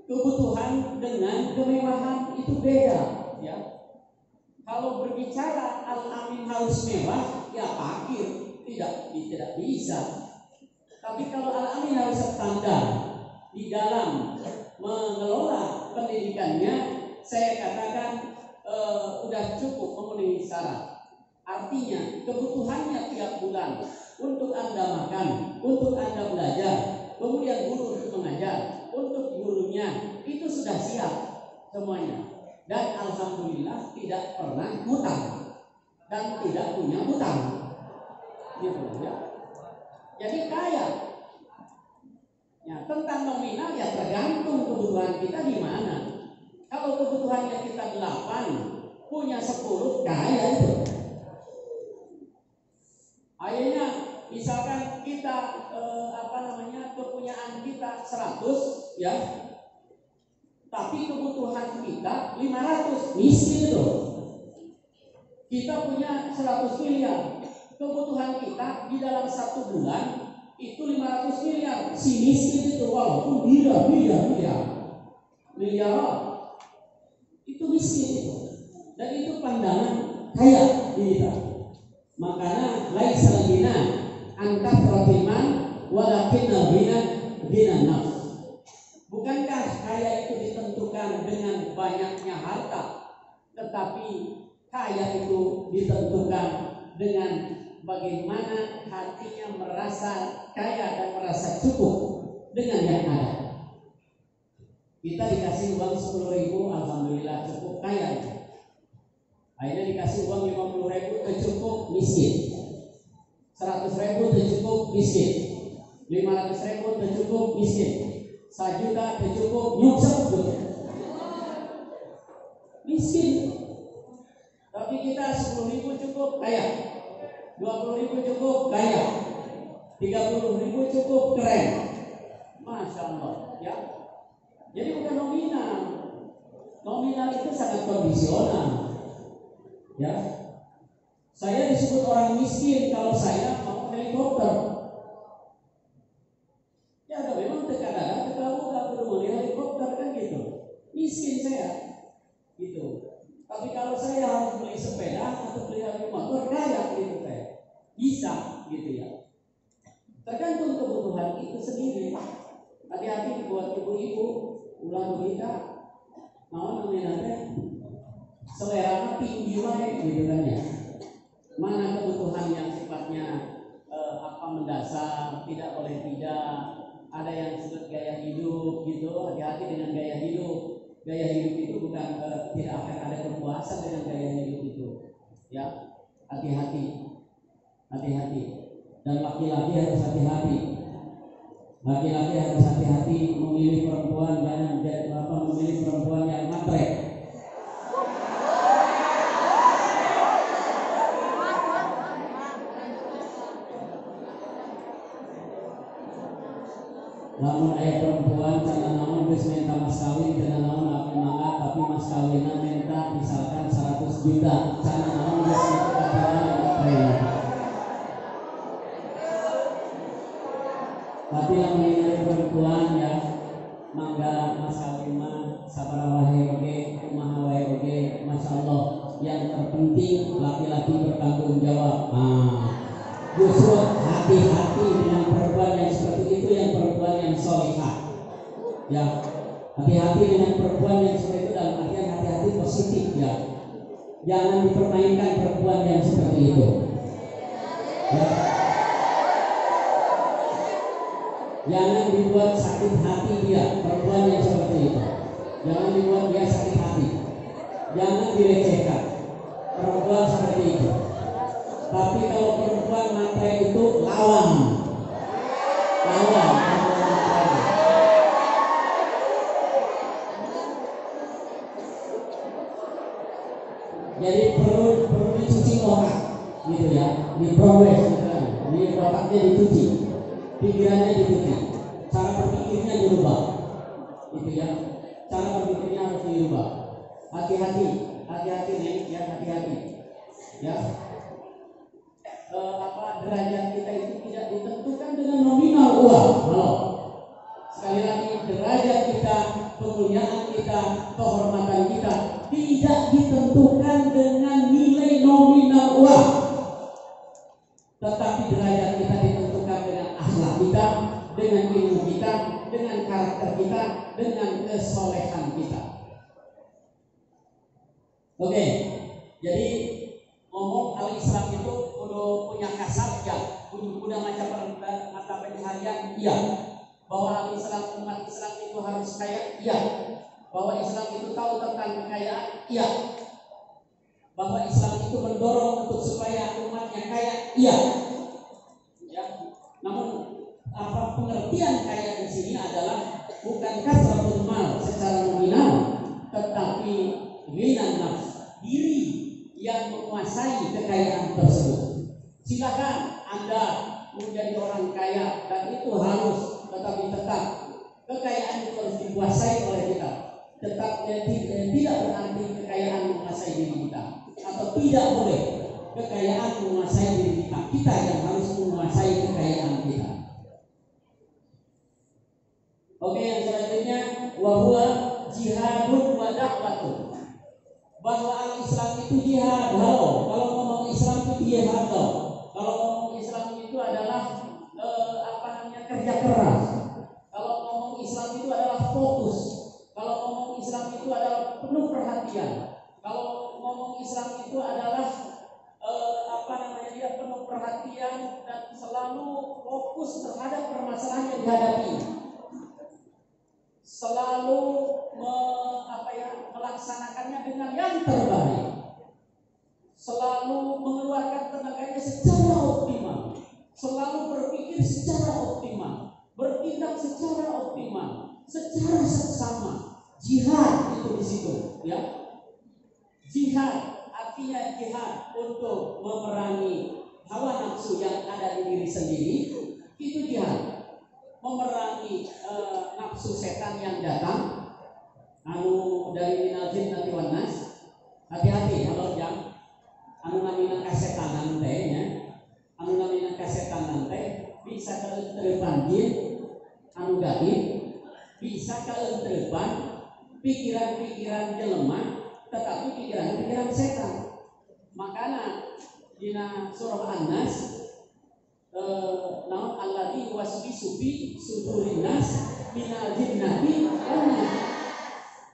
Kebutuhan dengan kemewahan itu beda, ya. Kalau berbicara Al-Amin harus mewah, ya fakir, tidak bisa. Tapi kalau Al-Amin harus standar di dalam mengelola pendidikannya, saya katakan udah cukup memenuhi syarat. Artinya kebutuhannya tiap bulan untuk Anda makan, untuk Anda belajar, kemudian guru untuk mengajar, untuk gurunya itu sudah siap semuanya. Dan alhamdulillah tidak pernah hutang dan tidak punya hutang, gitu ya. Jadi kaya. Ya, tentang nominal ya tergantung kebutuhan kita di mana. Kalau kebutuhannya kita 8, punya 10, kaya itu. Akhirnya misalkan kita kepunyaan kita 100 ya, tapi kebutuhan kita 500, miskin itu. Kita punya 100 miliar, kebutuhan kita di dalam 1 bulan itu 500 miliar. Si miskin itu walaupun miliar itu miskin itu. Dan itu pandangan kaya di kita. Makanya laisal ghina an kathratil mal walakinnal ghina nafs. Bukankah kaya itu ditentukan dengan banyaknya harta, tetapi kaya itu ditentukan dengan bagaimana hatinya merasa kaya dan merasa cukup dengan yang ada. Kita dikasih uang 10.000, alhamdulillah cukup kaya. Akhirnya dikasih uang 50.000, cukup miskin. 100.000 cukup miskin. 500.000 cukup miskin. 1 juta cukup nyungsep miskin. Tapi kita 10.000 cukup kaya, 20.000 cukup kaya, 30.000 cukup keren. Masya Allah ya. Jadi bukan nominal. Nominal itu sangat kondisional. Ya, saya disebut orang miskin kalau saya mau helikopter. Ya, ada memang terkadang kamu nggak perlu beli helikopter kan gitu. Miskin saya, gitu. Tapi kalau saya harus beli sepeda atau beli motor, kaya gitu saya. Bisa, gitu ya. Tergantung kebutuhan itu sendiri. Hati-hati buat ibu-ibu, ulang kita, mau namanya selera tinggi banget gitu kan ya. Mana kebutuhan yang sifatnya mendasar, tidak boleh tidak. Ada yang disebut gaya hidup gitu. Hati-hati dengan gaya hidup. Gaya hidup itu bukan tidak akan ada kepuasan dengan gaya hidup itu. Ya, hati-hati. Dan laki-laki harus hati-hati. Laki-laki harus hati-hati memilih perempuan, jangan memilih perempuan yang matre. Namun ayah perempuan karena namun geus minta mas kawin karena namun apa mangga tapi mas kawinna minta misalkan 100 juta karena namun geus minta tapi yang mengenai perempuan ya mangga mas kawin mah sabaraha wae oge kumaha wae oge masyaallah yang terpenting laki-laki bertanggung jawab. Justru hati-hati dengan perempuan yang seperti itu, yang perempuan yang solihah. Ya, hati-hati dengan perempuan yang seperti itu dalam artian hati-hati positif ya. Jangan dipermainkan perempuan yang seperti itu. Ya. Jangan dibuat sakit hati dia, perempuan yang seperti itu. Jangan dibuat dia sakit hati. Jangan dilecehkan perempuan seperti itu. Tapi kalau perempuan matre itu lawan. Jadi perlu dicuci otak, gitu ya, diproses, di otaknya dicuci, pikirannya dicuci, cara berpikirnya dirubah, gitu ya, cara berpikirnya harus dirubah. Hati-hati nih, ya hati-hati, ya. Derajat kita itu tidak ditentukan dengan nominal uang. Halo. Sekali lagi, derajat kita, kemuliaan kita, kehormatan kita tidak ditentukan dengan nilai nominal uang. Tetapi derajat kita ditentukan dengan akhlak kita, dengan ilmu kita, dengan karakter kita, dengan kesolehan kita. Oke. Jadi ngomong al-Islam itu udah punya kasar ya, udah macam mata pencaharian iya, bahwa al-Islam umat Islam itu harus kaya iya, bahwa Islam itu tahu tentang kekayaan iya, bahwa Islam itu mendorong untuk supaya umatnya kaya iya, ya. Namun apa pengertian kaya di sini adalah bukan kasratul mal secara nominal, tetapi ghinan nafs, diri yang menguasai kekayaan tersebut. Silakan Anda menjadi orang kaya dan itu harus, tetapi tetap kekayaan itu harus dikuasai oleh kita. Tetap tidak berarti kekayaan menguasai diri kita, atau tidak boleh kekayaan menguasai diri kita. Kita yang harus menguasai kekayaan kita. Oke, yang selanjutnya wahwa jihadun wa da'watun. Bahwa al-Islam itu jihad. Kalau ngomong Islam itu jihad. Kalau ngomong Islam itu adalah kerja keras. Kalau ngomong Islam itu adalah fokus. Kalau ngomong Islam itu adalah penuh perhatian. Kalau ngomong Islam itu adalah dia penuh perhatian dan selalu fokus terhadap permasalahan yang dihadapi. Selalu melaksanakannya dengan yang terbaik. Selalu mengeluarkan tenaganya secara optimal. Selalu berpikir secara optimal. Bertindak secara optimal, secara seksama. Jihad itu di situ, ya. Jihad artinya jihad untuk memerangi hawa nafsu yang ada di diri sendiri. Itu jihad. Memerangi nafsu setan yang datang dari minal jinnati wan nas. Hati-hati kalau yang namina kasetanan teh nya, namina kasetanan teh bisa keentrepan jin gaib, bisa keentrepan pikiran-pikiran jelema, tetapi pikiran-pikiran setan. Makanya dina surah An-Nas naon alladzi waswisu fi sudurin nas minal jinnati wan nas.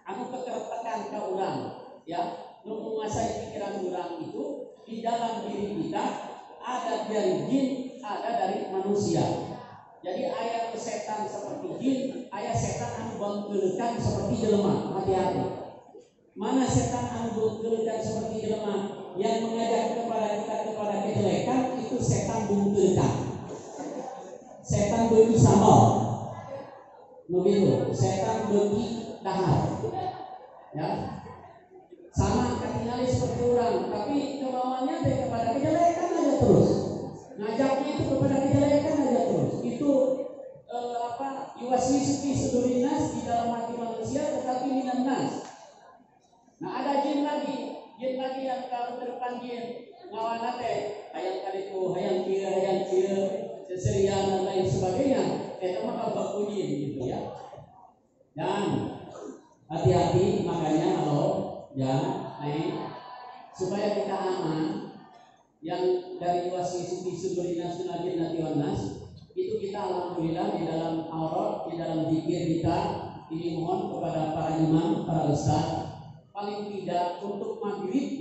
Aku kekertekan ka urang, ya, nu menguasai pikiran urang itu di dalam diri kita ada dari jin, ada dari manusia. Jadi aya setan seperti jin, aya setan anu bangkeulekan seperti jelema. Hati-hati. Mana setan anu bangkeulekan seperti jelema yang mengajak kepada kita kepada kejelekan, itu setan bangkeulekan. Setan beuki sama. Begitu, setan beuki dahar. Ya. Sama katingali seperti orang, tapi kemauannya kepada kejelekan aja terus. Ngajaknya itu kepada kejelekan aja terus. Itu yuwaswisu fi sudurin nas, di dalam hati manusia, tetapi minan nas. Nah ada jin lagi yang kalau terpanggil ngawana teh hayang kaditu, hayang kieu, seserian dan lain sebagainya, eta mah kalbak jin gitu ya. Dan hati-hati makanya kalau ya supaya kita aman, yang dari yuwaswisu fi sudurin nas minal jinnati wan nas itu kita alhamdulillah di dalam aurat, di dalam zikir kita ini mohon kepada para imam, para ustaz, paling tidak untuk maghrib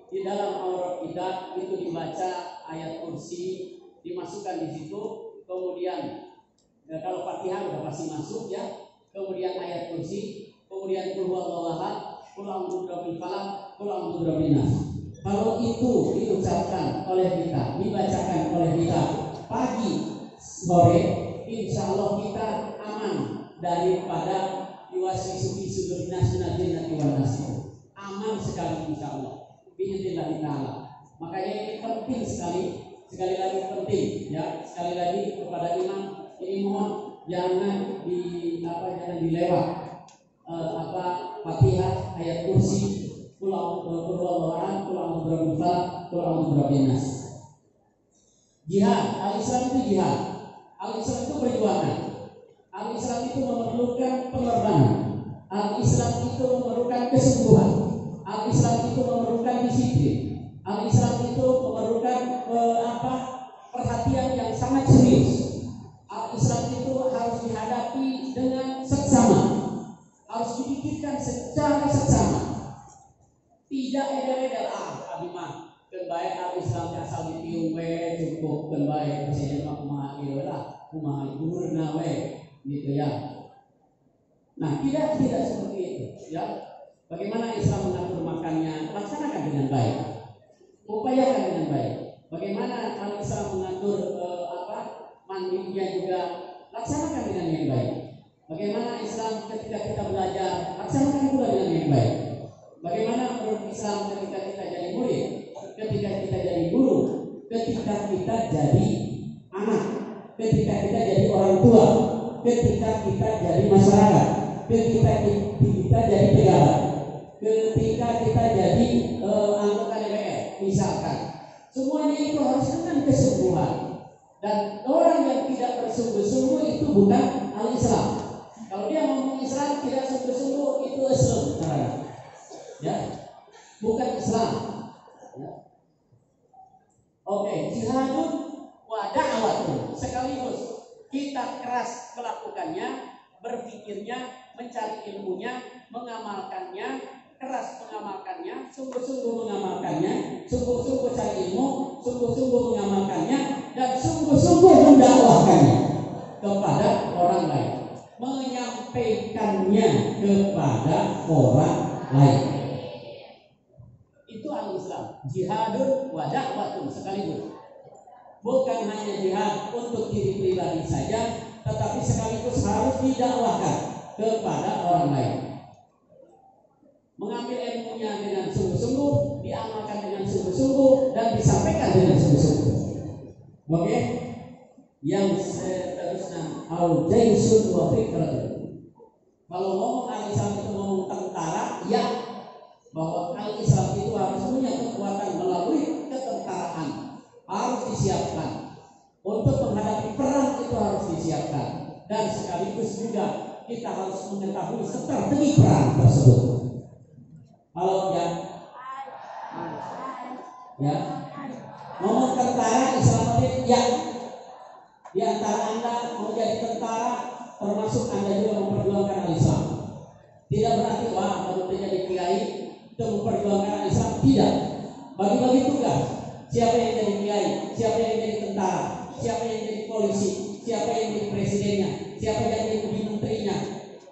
di dalam aurat kita itu dibaca ayat kursi, dimasukkan di situ, kemudian kalau Fatihah udah pasti masuk ya, kemudian ayat kursi, kemudian qul huwallahu ahad, qul a'udzu birabbil falaq, qul a'udzu birabbin nas. Kalau itu diucapkan oleh kita, dibacakan oleh kita pagi sore, insya Allah kita aman daripada yuwaswisu fi sudurin nas minal jinnati wan nas. Aman sekali insya Allah biidznillah taala. Makanya ini penting sekali lagi penting ya, sekali lagi kepada imam ini mohon jangan dilewat Fatihah, ayat kursi, qul huwallahu ahad, qul a'udzu birabbil falaq, qul a'udzu birabbin nas. Jihad, al-Islam itu jihad. Al-Islam itu perjuangan. Al-Islam itu memerlukan pengorbanan. Al-Islam itu memerlukan kesungguhan. Al-Islam itu memerlukan disiplin. Al-Islam itu memerlukan perhatian yang sangat serius. Al-Islam itu harus dihadapi dengan seksama, harus dipikirkan secara seksama. Tidak eder-eder abi mah baik al-Islam asal ditium we cukup baik presiden mah kumaha ieu lah, kumaha guruna we gitu ya. Nah, tidak seperti itu ya. Bagaimana Islam mengatur makannya? Laksanakan dengan baik. Upayakan dengan baik. Bagaimana al-Islam mengatur mandinya juga, laksanakan dengan yang baik. Bagaimana Islam ketika kita belajar, laksanakan pula dengan yang baik. Bagaimana menurut Islam ketika kita jadi murid, ketika kita jadi guru, ketika kita jadi anak, ketika kita jadi orang tua, ketika kita jadi masyarakat, ketika kita jadi pejabat, ketika kita jadi anggota DPR misalkan, semuanya itu harus dengan kesungguhan. Dan orang yang tidak bersungguh-sungguh itu bukan al-Islam. Kalau dia ngomong Islam tidak sungguh-sungguh, itu Islam ya, bukan Islam ya. Oke, jihadun wa da'watun, sekaligus kita keras melakukannya, berpikirnya, mencari ilmunya, mengamalkannya, keras mengamalkannya, sungguh-sungguh mengamalkannya, sungguh-sungguh cari ilmu, sungguh-sungguh mengamalkannya, dan sungguh-sungguh mendakwahkannya kepada orang lain, menyampaikannya kepada orang lain. Itu al-Islam, jihadun wa da'watun sekaligus. Bukan hanya jihad untuk diri pribadi saja, tetapi sekaligus harus didakwahkan kepada orang lain. Mengambil ilmunya dengan sungguh-sungguh, diamalkan dengan sungguh-sungguh, dan disampaikan dengan sungguh-sungguh. Oke? Yang seterusnya al-jaisun wa fikratun. Kalau ngomong al-Islam itu ngomong tentara, ya, bahwa al-Islam itu harus punya kekuatan melalui ketentaraan, harus disiapkan. Untuk menghadapi perang itu harus disiapkan, dan sekaligus juga kita harus mengetahui strategi perang tersebut. Halo ya, ngomong tentara Islam ya. Di antara Anda mau jadi tentara, termasuk Anda juga memperjuangkan Islam. Tidak berarti baru menjadi kiai itu memperjuangkan Islam. Tidak. Bagi-bagi tugas. Siapa yang jadi kiai, siapa yang jadi tentara, siapa yang jadi polisi, siapa yang jadi presidennya, siapa yang jadi menterinya.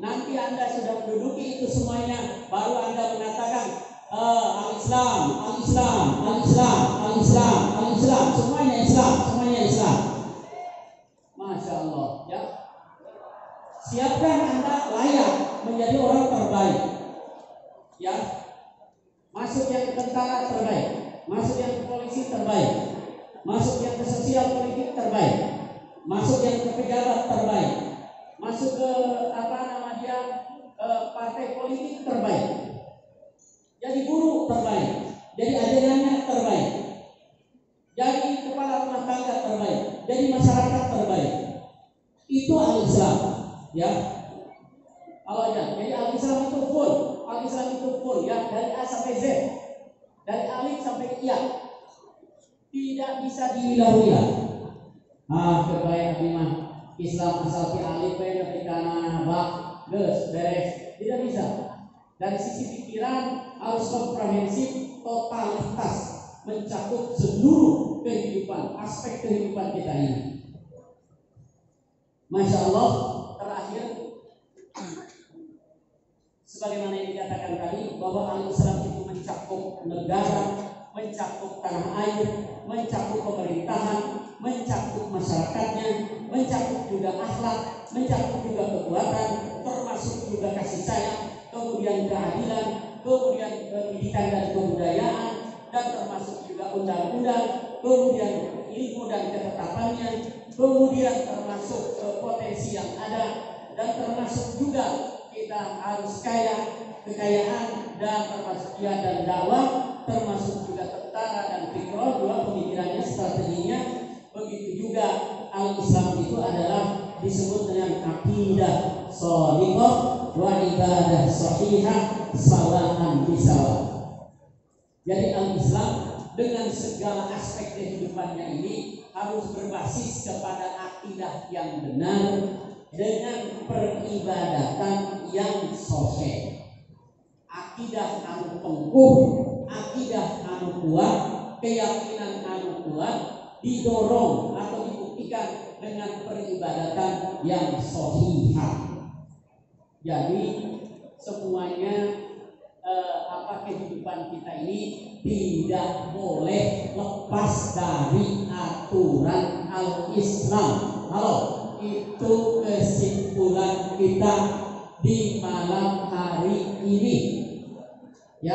Nanti Anda sudah menduduki itu semuanya, baru Anda mengatakan al-Islam, al-Islam, al-Islam, al-Islam, al-Islam, semuanya Islam, semuanya Islam. Masya Allah ya. Siapkan Anda layak menjadi orang terbaik ya. Masuk yang ke tentara terbaik, masuk yang ke polisi terbaik, masuk yang ke sosial politik terbaik, masuk yang ke pejabat terbaik, masuk ke partai politik terbaik, jadi guru terbaik, jadi ajarannya terbaik, jadi kepala rumah tangga terbaik, jadi masyarakat terbaik. Itu al-Islam, ya. Kalau ya, jadi al-Islam itu full, ya, dari A sampai Z, dari alif sampai iya, tidak bisa diwilah-wilah. Kebayang mah Islam asal ki alif nepi kana ba geus beres, tidak bisa. Dari sisi pikiran harus komprehensif, totalitas, mencakup seluruh kehidupan, aspek kehidupan kita ini. Masya Allah. Terakhir, sebagaimana yang dikatakan tadi, bahwa al-Islam itu mencakup negara, mencakup tanah air, mencakup pemerintahan, mencakup masyarakatnya, mencakup juga akhlak, mencakup juga kekuatan, termasuk juga kasih sayang, kemudian keadilan, kemudian pendidikan dan kebudayaan, dan termasuk juga undang-undang, kemudian ilmu dan ketetapannya, kemudian termasuk potensi yang ada, dan termasuk juga kita harus kaya, kekayaan, dan termasuk dia dan dakwah, termasuk juga tentara dan fikroh, dua pemikirannya, strateginya. Begitu juga al-Islam itu adalah disebut dengan aqidah shaliqah wa ibadah shahihah sawahan bisawa. Jadi al-Islam dengan segala aspek kehidupannya ini harus berbasis kepada akidah yang benar dengan peribadatan yang sahih. Akidah anu tengguh, akidah anu kuat, keyakinan anu kuat didorong atau dibuktikan dengan peribadatan yang sahihah. Jadi semuanya kehidupan kita ini tidak boleh lepas dari aturan al-Islam. Halo, itu kesimpulan kita di malam hari ini, ya.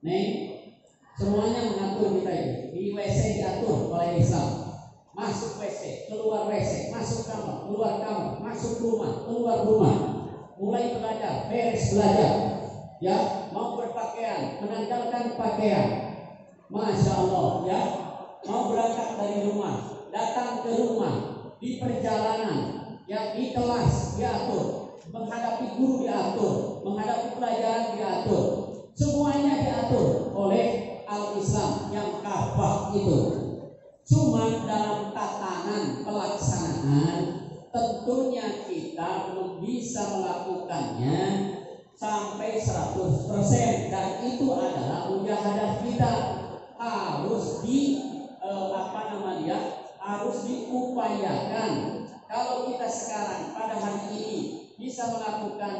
Nih, semuanya mengatur kita ini. Di WC diatur oleh Islam. Masuk WC, keluar WC, masuk kamar, keluar kamar, masuk rumah, keluar rumah. Mulai belajar, beres belajar, ya, mau berpakaian, menanggalkan pakaian, masya Allah, ya, mau berangkat dari rumah, datang ke rumah, di perjalanan, ya, di kelas diatur, menghadapi guru diatur, menghadapi pelajaran diatur, semuanya diatur oleh al-Islam yang kafah itu. Cuma dalam tatanan pelaksanaan tentunya kita belum bisa melakukannya sampai 100%, dan itu adalah mujahadah kita, harus harus diupayakan. Kalau kita sekarang pada hari ini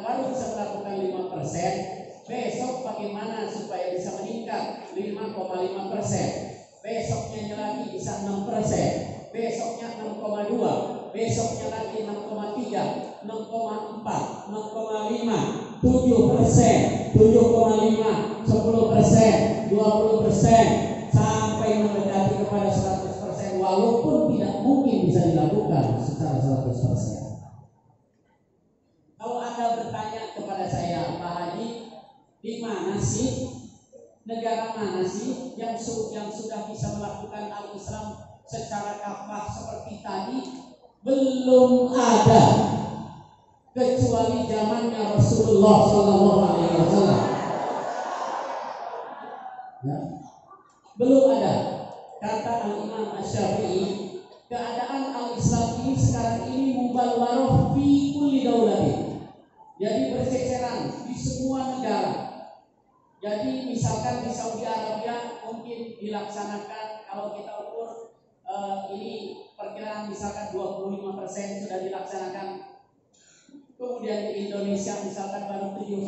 baru bisa melakukan 5%, besok bagaimana supaya bisa meningkat 5,5%, besoknya lagi bisa 6%, besoknya 6,2%, besoknya lagi 6,3, 6,4, 6,5, 7%, 7,5, 10%, 20%, sampai mendekati kepada 100%, walaupun tidak mungkin bisa dilakukan secara 100%. Kalau Anda bertanya kepada saya, Pak Haji, di mana sih, negara mana sih yang sudah bisa melakukan al-Islam secara kafah seperti tadi? Belum ada, kecuali zamannya Rasulullah SAW. Ya. Belum ada. Kata Al-Imam Asy-Syafi'i, keadaan al-Islam ini sekarang ini mubalwaroh fi kulli daulatin. Jadi berceceran di semua negara. Jadi misalkan di Saudi Arabia mungkin dilaksanakan, kalau kita ukur ini perkiraan misalkan 25% sudah dilaksanakan. Kemudian di Indonesia misalkan baru 7%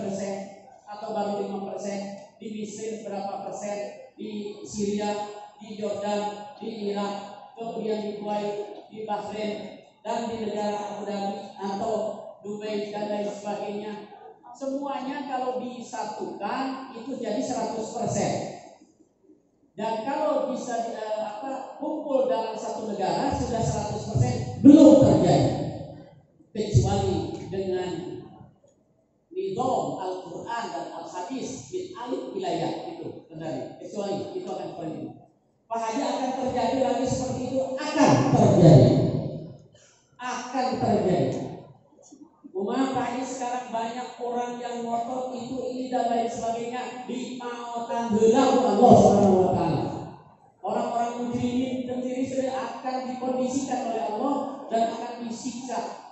atau baru 5%. Di Mesir berapa persen, di Syria, di Jordan, di Irak, kemudian di Kuwait, di Bahrain, dan di negara Abu Dhabi atau Dubai dan lain sebagainya. Semuanya kalau disatukan itu jadi 100%. Dan kalau bisa kumpul dalam satu negara sudah 100%, belum terjadi. dengan nizam Al-Quran dan Al-Hadis min alif wilayah itu kendali, kecuali itu akan seperti itu. Pak Haji akan terjadi lagi seperti itu, akan terjadi. Umar Pak Haji sekarang banyak orang yang ngotot itu ini dan lain sebagainya di pautan heula Allah Subhanahu wa taala. Orang-orang mujrimin sendiri sudah akan dikondisikan oleh Allah dan akan disiksa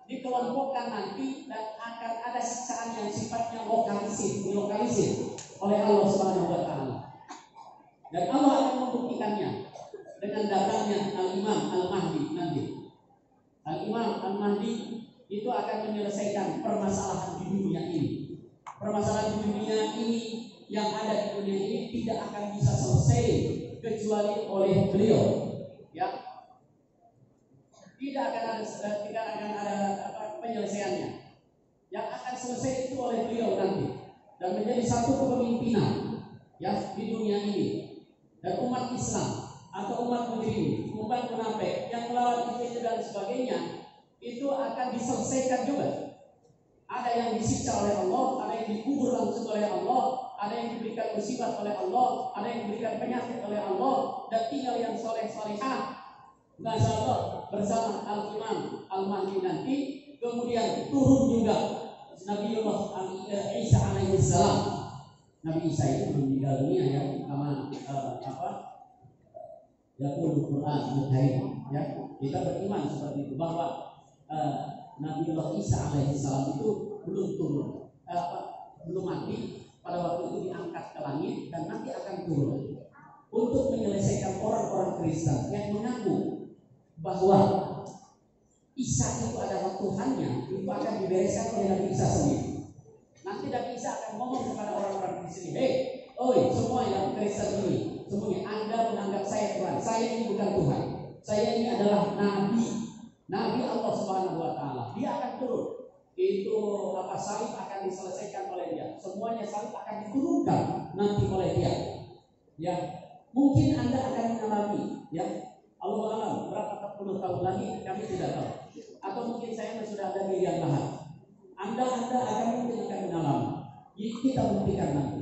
dikelompokkan nanti dan akan ada siksaan yang sifatnya dilokalisir oleh Allah Subhanahu wa taala. Dan Allah akan membuktikannya dengan datangnya Al-Imam Al-Mahdi nanti. Al-Imam Al-Mahdi itu akan menyelesaikan permasalahan di dunia ini. Permasalahan di dunia ini yang ada di dunia ini tidak akan bisa selesai kecuali oleh beliau. Ya, tidak akan ada penyelesaiannya. Yang akan selesai itu oleh beliau nanti dan menjadi satu kepemimpinan ya di dunia ini. Dan umat Islam atau umat muslimin, umat munafik yang melawan itu dan sebagainya itu akan diselesaikan juga. Ada yang disiksa oleh Allah, ada yang dikubur langsung oleh Allah, ada yang diberikan musibah oleh Allah, ada yang diberikan penyakit oleh Allah, dan tinggal yang soleh-solehah Masya Allah bersama Al-Imam Al-Mahdi nanti. Kemudian turun juga Nabiullah Isa alaihi salam. Nabi Isa itu meninggal dunia ya, sama Yaqul Quran Al-Karim ya. Kita beriman seperti itu bahwa Nabiullah Isa alaihi salam itu belum mati, pada waktu itu diangkat ke langit dan nanti akan turun untuk menyelesaikan orang-orang Kristen yang mengaku bahwa Isa itu adalah Tuhannya. Itu akan dibereskan oleh Nabi Isa sendiri. Nanti Nabi Isa akan ngomong kepada orang-orang Kristen, oi semua yang Kristen ini, semuanya Anda menganggap saya Tuhan. Saya ini bukan Tuhan. Saya ini adalah Nabi Allah Subhanahu wa taala. Dia akan turun. Itu salib akan diselesaikan oleh dia. Semuanya salib akan diturunkan nanti oleh dia. Ya, mungkin Anda akan mengalami ya. Allah alam berapa puluh tahun lagi kami tidak tahu. Atau mungkin saya sudah ada di liang lahat. Anda akan mungkin akan mengalami. Kita buktikan nanti.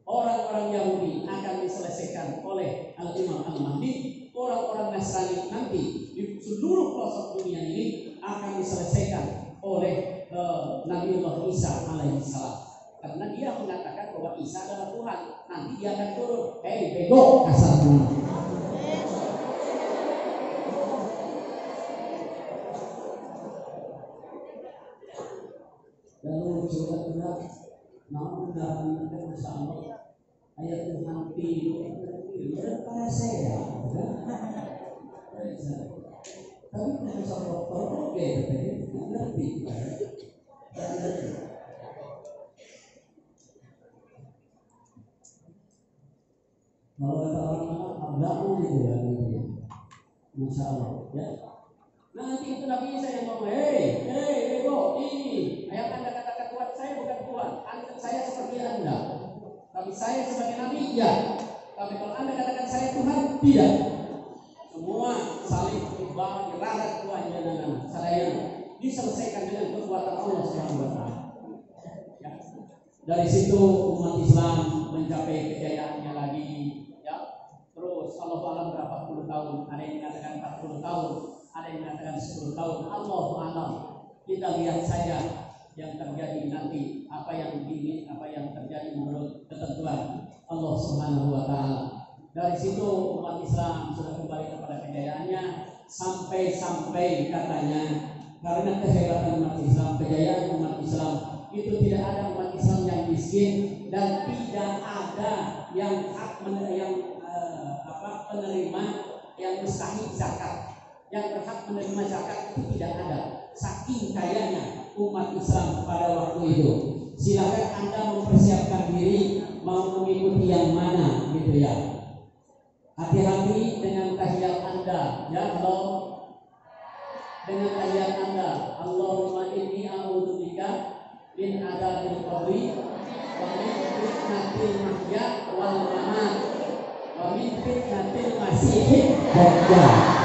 Orang-orang Yahudi akan diselesaikan oleh Al-Imam Al-Mahdi. Orang-orang Nasrani nanti di seluruh pelosok dunia ini akan diselesaikan oleh Nabiullah Isa alaihi salam. Karena dia mengatakan bahwa Isa adalah Tuhan. Nanti dia akan turun. Bego kasarnya. Lalu surat benar, namun dalam Masya Allah ayat Tuhan berapa saya, tapi Masya Allah oke, ngerti. Kalau kata orang-orang abdamu gitu ya, Masya Allah ya. Nanti itu Nabi Isa yang ngomong, bego, ini ayat Anda katakan Tuhan, saya bukan Tuhan, saya seperti Anda. Tapi saya sebagai Nabi, ya. Tapi kalau Anda katakan saya Tuhan, tidak. Semua saling dibawa, diralat Tuhan dan saya diselesaikan dengan kekuatan Allah Subhanahu wa taala. Ya. Dari situ umat Islam mencapai kejayaannya lagi, ya. Terus Allah alam berapa puluh tahun, ada yang mengatakan 40 tahun. Ada yang mengatakan 10 tahun. Allahu a'lam. Kita lihat saja yang terjadi nanti, apa yang terjadi menurut ketentuan Allah Subhanahu wa taala. Dari situ umat Islam sudah kembali kepada kejayaannya sampai katanya karena kehebatan umat Islam, kejayaan umat Islam itu tidak ada umat Islam yang miskin dan tidak ada yang penerima yang mustahil zakat. Yang berhak menerima zakat itu tidak ada. Saking kayanya umat Islam pada waktu itu. Silakan Anda mempersiapkan diri mau mengikuti yang mana gitu ya. Hati-hati dengan tahiyat Anda ya. Kalau dengan tahiyat Anda, Allahumma inni a'udzubika min adzabil qabri wa min fitnatil mahya wal mamat wa min fitnatil masiihid dajjal.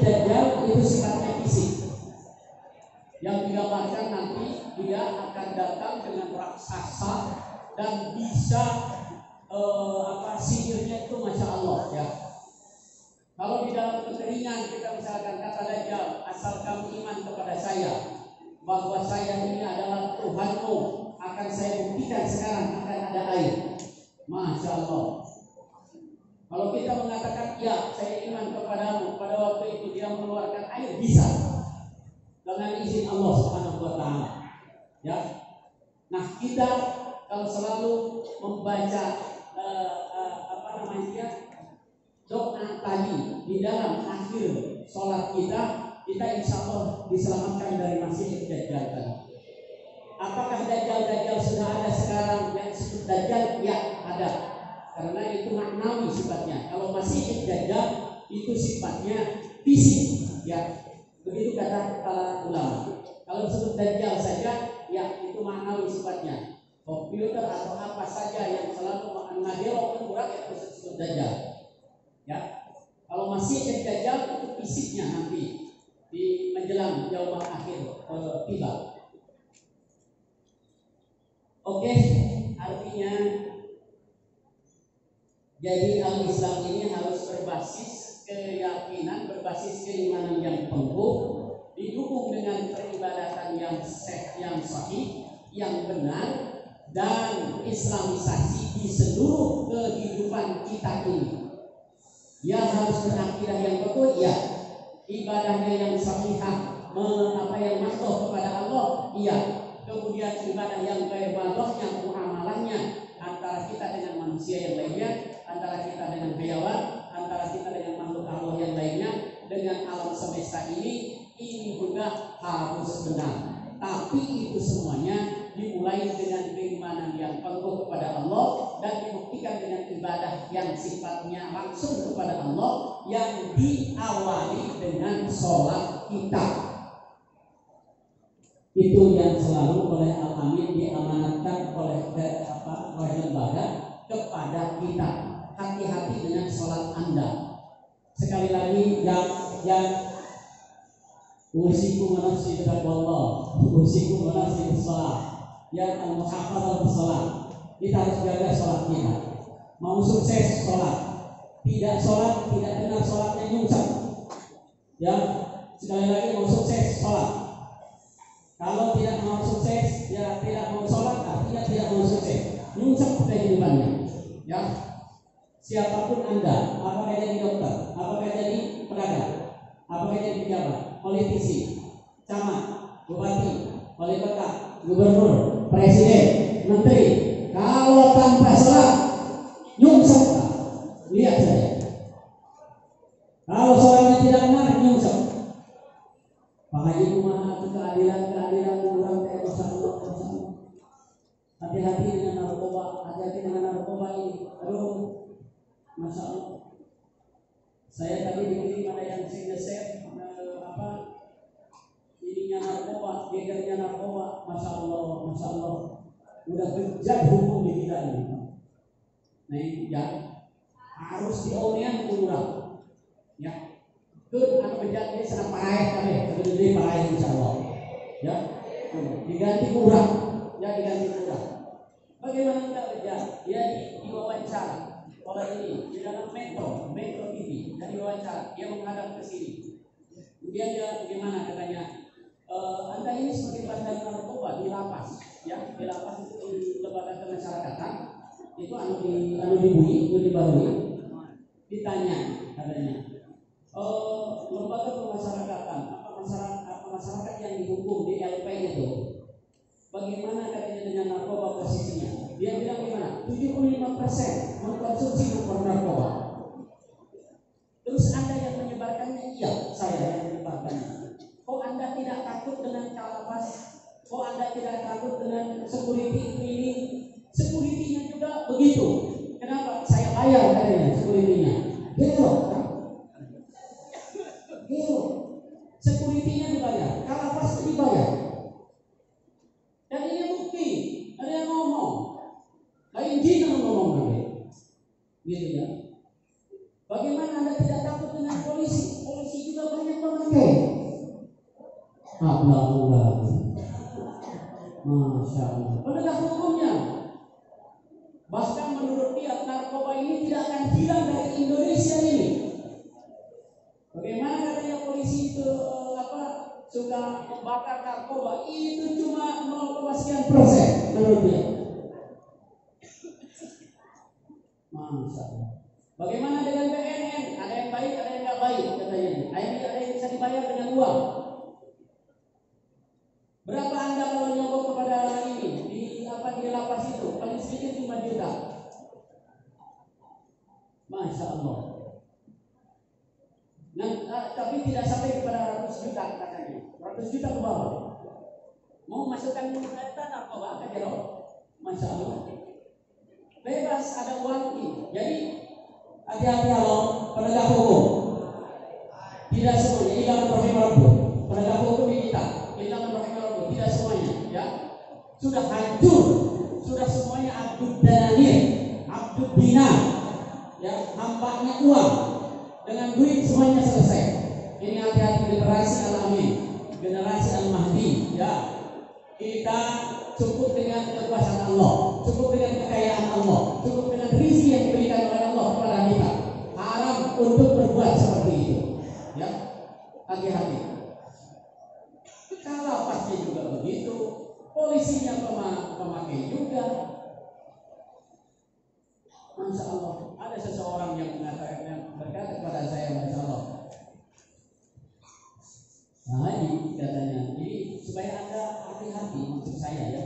Dajjal itu sifatnya fisik, yang digambarkan nanti dia akan datang dengan raksasa dan bisa sihirnya itu masya Allah ya. Kalau di dalam kekeringan kita misalkan kata Dajjal, asal kamu iman kepada saya bahwa saya ini adalah Tuhanmu, akan saya buktikan sekarang akan ada air. Masya Allah. Kalau kita mengatakan ya saya iman kepadamu, pada waktu itu dia mengeluarkan air, bisa dengan izin Allah Subhanahu wa taala. Ya. Nah, kita kalau selalu membaca doa tadi di dalam akhir sholat kita insya Allah diselamatkan dari Masih Dajjal tadi. Apakah Dajjal sudah ada sekarang yang disebut Dajjal? Ya, ada. Karena itu maknawi sifatnya. Kalau Masih Dajjal itu sifatnya fisik, ya. Begitu kata para ulama. Kalau disebut Dajjal saja, ya itu maknawi sifatnya. Komputer atau apa saja yang selalu mengalir kurang itu disebut Dajjal. Ya, kalau Masih Dajjal itu fisiknya nanti di menjelang yaumul akhir tiba. Oke, artinya jadi al-Islam ini harus berbasis keyakinan, berbasis keimanan yang teguh, didukung dengan peribadatan yang sahih, yang benar, dan islamisasi di seluruh kehidupan kita ini. Ya harus berakidah yang betul, ya. Ibadahnya yang sahihah, yang masuk kepada Allah, iya. Kemudian ibadah yang ibadahnya, muamalahnya antara kita dengan manusia yang lainnya, antara kita dengan hewan, antara kita dengan makhluk Allah yang lainnya, dengan alam semesta ini juga harus benar. Tapi itu semuanya dimulai dengan keimanan yang penuh kepada Allah dan dibuktikan dengan ibadah yang sifatnya langsung kepada Allah yang diawali dengan sholat kita. Itu yang selalu oleh Al-Amin diamanatkan oleh lembaga kepada kita. Hati-hati dengan sholat Anda. Sekali lagi yang usikum nafsi bittaqwallah, usikum nafsi bis-shalah, yang al-muhafadzah bis-shalah. Kita harus jaga sholat kita. Mau sukses sholat, tidak sholat, tidak benar sholatnya nyungsep. Ya, sekali lagi mau sukses sholat. Kalau tidak mau sukses, ya tidak mau sholat, artinya tidak mau sukses. Nyungsep kehidupannya. Ya, siapapun Anda, apakah jadi dokter, apakah jadi pedagang, apakah jadi pejabat, politisi, camat, bupati, wali kota, gubernur, presiden, menteri, kalau tanpa sholat nyungsep. Lihat saja. Kalau sholatnya tidak benar, nyungsep. Pak Haji kumaha keadilan kurang teh dosa. Hati-hati dengan narkoba, hati-hati dengan narkoba ini. Aduh, masya Allah. Saya tadi dikirim ada yang singeset ininya narkoba, gegernya narkoba, masya Allah. Udah bejat hukum di kita ini. Nah, ya harus dionian kurang, ya. Kun anu bejat ini sangat paraih kami, jadi paraih insya Allah. Ya, diganti kurang, ya diganti kurang. Bagaimana kita bejat? Dia diwawancara oleh ini di dalam Metro TV, dan diwawancara dia menghadap ke sini. Kemudian dia bagaimana katanya? Anda ini sebagai bandar narkoba di lapas, ya di lapas itu di lembaga kemasyarakatan itu dibarui. Ditanya katanya, lembaga pemasyarakatan masyarakat yang dihukum di LP itu, bagaimana katanya dengan narkoba posisinya? Dia bilang gimana? 75% mengkonsumsi narkoba. Terus Anda yang menyebarkannya? Iya, saya yang menyebarkannya. Kok Anda tidak takut dengan kalapas? Kok Anda tidak takut dengan security ini? Security-nya juga begitu. Kenapa? Saya bayar katanya security-nya. Gelo. Security-nya dibayar, kalapas dibayar. Dan ini bukti. Ada yang ngomong. Lain jin yang ngomong nanti. Gitu ya. Bagaimana Anda tidak takut dengan polisi? Polisi juga banyak abla. Masya Allah. Penegak hukumnya, bahkan menurut dia narkoba ini tidak akan hilang dari Indonesia ini. Bagaimana katanya polisi itu suka bakar narkoba, itu cuma 0,sekian% menurut dia. Masya Allah. Bagaimana dengan BNN? Ada yang baik, ada yang nggak baik katanya. Ada yang bisa dibayar dengan uang. Berapa Anda kalau nyogok kepada ini di lapas itu? Paling sedikit 5 juta. Masya Allah. Nah, tapi tidak sampai kepada 100 juta katanya. 100 juta ke bawah. Mau masukkan narkoba aja loh. Masya Allah. Bebas, ada uang ini. Jadi hati-hati kalau penegak hukum. Tidak semuanya ilang rahimahullah. Penegak hukum di kita ilang rahimahullah. Tidak semuanya, ya. Sudah hancur. Sudah semuanya abdud dananir, abdud dinar. Ya, hambanya uang. Dengan duit semuanya selesai. Ini hati-hati generasi al-amin, generasi al-mahdi, ya. Kita cukup dengan kekuasaan Allah, cukup dengan kekayaan Allah, cukup dengan rezeki yang diberikan oleh Allah kepada kita. Haram untuk berbuat seperti itu, ya. Hati-hati. Kalau pasti juga begitu, polisinya pemakai juga. Masya Allah, ada seseorang yang berkata kepada saya, Masya Allah, Haji katanya, jadi supaya Anda hati-hati, maksud saya ya.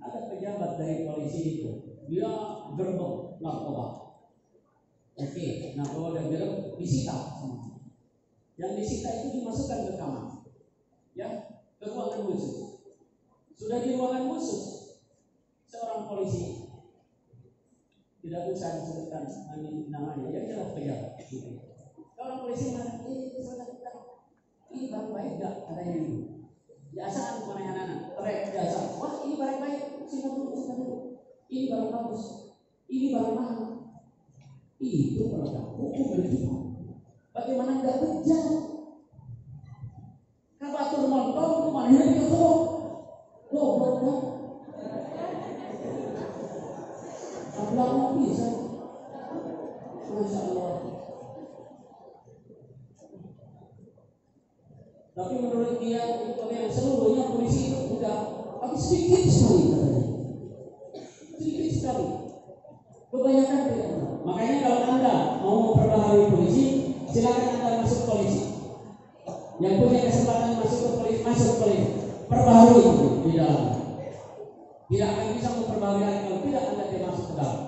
Ada pejabat dari polisi itu, dia gerbong narkoba. Oke, narkoba dan gerbong disita semua. Yang disita itu dimasukkan ke kamar, ya, ke ruangan khusus. Sudah di ruangan khusus, seorang polisi, tidak usah disebutkan namanya, ya jelas pejabat. Orang polisi mana? Ini barang baik gak? Katanya ini. Biasaan mana anak-anak? Terek biasa. Wah, ini barang baik. Simpan dulu. Ini barang bagus. Ini barang mahal. Itu penegak hukum begitu. Bagaimana nggak kejar? Kabatur montong kemana dia ketemu? Goblok kan? Abang bisa. Masya Allah. Tapi menurut dia itu yang seluruhnya polisi itu enggak, tapi sedikit sekali katanya. Sedikit sekali. Kebanyakan tidak. Makanya kalau Anda mau memperbaharui polisi, silakan Anda masuk polisi. Yang punya kesempatan masuk ke polisi, masuk polisi. Perbaharui di dalam. Tidak akan bisa memperbaharui lagi kalau tidak Anda tidak masuk ke dalam.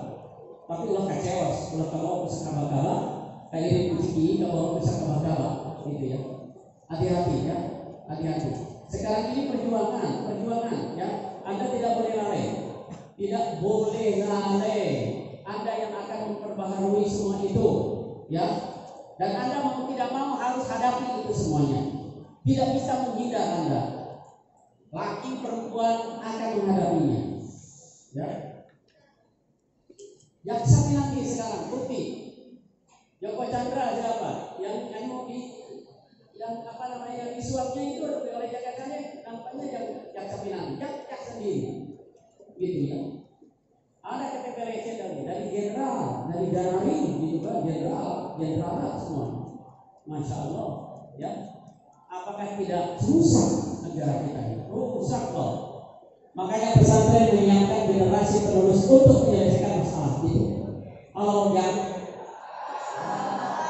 Tapi ulah kecewas, ulah kalau bisa kabah-kabah, kayak kucing kalau bisa kabah-kabah, gitu ya. Hati-hati ya, hati-hati. Sekarang ini perjuangan, ya. Anda tidak boleh lalai, tidak boleh lalai. Anda yang akan memperbaharui semua itu, ya. Dan Anda mau tidak mau harus hadapi itu semuanya. Tidak bisa menghindar Anda. Laki perempuan akan menghadapinya, ya. Jaksa Pinangki sekarang bukti. Joko Chandra siapa? Yang yang disuapnya itu oleh jaksanya, nampaknya jaksa Pinangki, jaksa sendiri, gitu ya. Ada KTP receh dari jenderal, dari Danari, gitu kan, jenderal semua. Masya Allah, ya. Apakah tidak rusak negara kita ini? Rusak loh. Makanya pesantren menyiapkan generasi penerus untuk menyelesaikan masalah itu. Kalau yang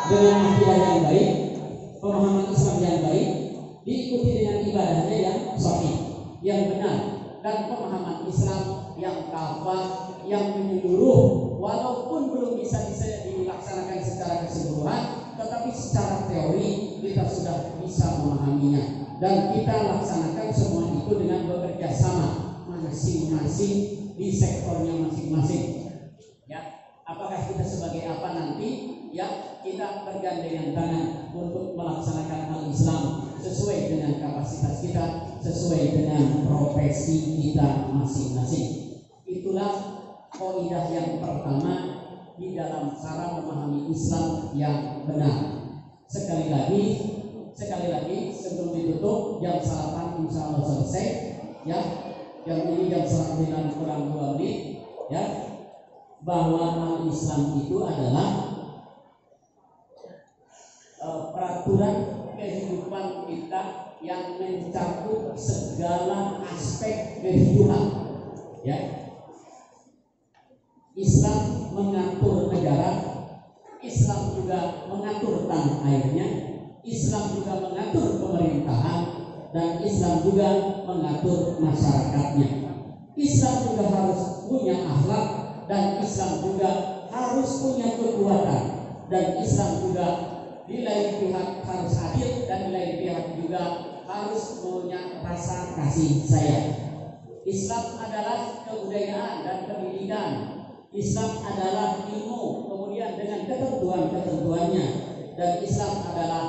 dengan akidah yang baik, pemahaman Islam yang baik, diikuti dengan ibadahnya yang sahih, yang benar, dan pemahaman Islam yang kafah, yang menyeluruh, walaupun belum bisa dilaksanakan secara keseluruhan, tetapi secara teori kita sudah bisa memahaminya, dan kita laksanakan semua itu dengan bekerja sama masing-masing di sektornya masing-masing. Ya, apakah kita sebagai apa nanti? Ya, kita bergandengan tangan untuk melaksanakan al-Islam sesuai dengan kapasitas kita, sesuai dengan profesi kita masing-masing. Itulah kaidah yang pertama di dalam cara memahami Islam yang benar. Sekali lagi, sekali lagi sebelum ditutup, jam sarapan insya Allah selesai ya. Yang ini jam 9 kurang 2 menit ya, bahwa al-Islam itu adalah peraturan kehidupan kita yang mencakup segala aspek kehidupan ya. Islam mengatur negara, Islam juga mengatur tanah airnya, Islam juga mengatur pemerintahan, dan Islam juga mengatur masyarakatnya. Islam juga harus punya akhlak, dan Islam juga harus punya kekuatan, dan Islam juga di lain pihak harus adil, dan di lain pihak juga harus punya rasa kasih sayang. Islam adalah kebudayaan dan pendidikan. Islam adalah ilmu, kemudian dengan ketentuan-ketentuannya, dan Islam adalah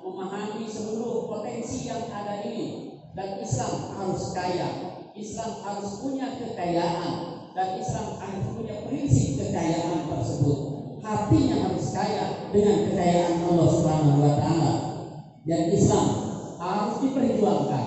memahami seluruh potensi yang ada ini, dan Islam harus kaya, Islam harus punya kekayaan, dan Islam harus punya prinsip kekayaan tersebut. Hatinya harus kaya dengan kekayaan Allah Subhanahu wa Ta'ala, dan Islam harus diperjuangkan,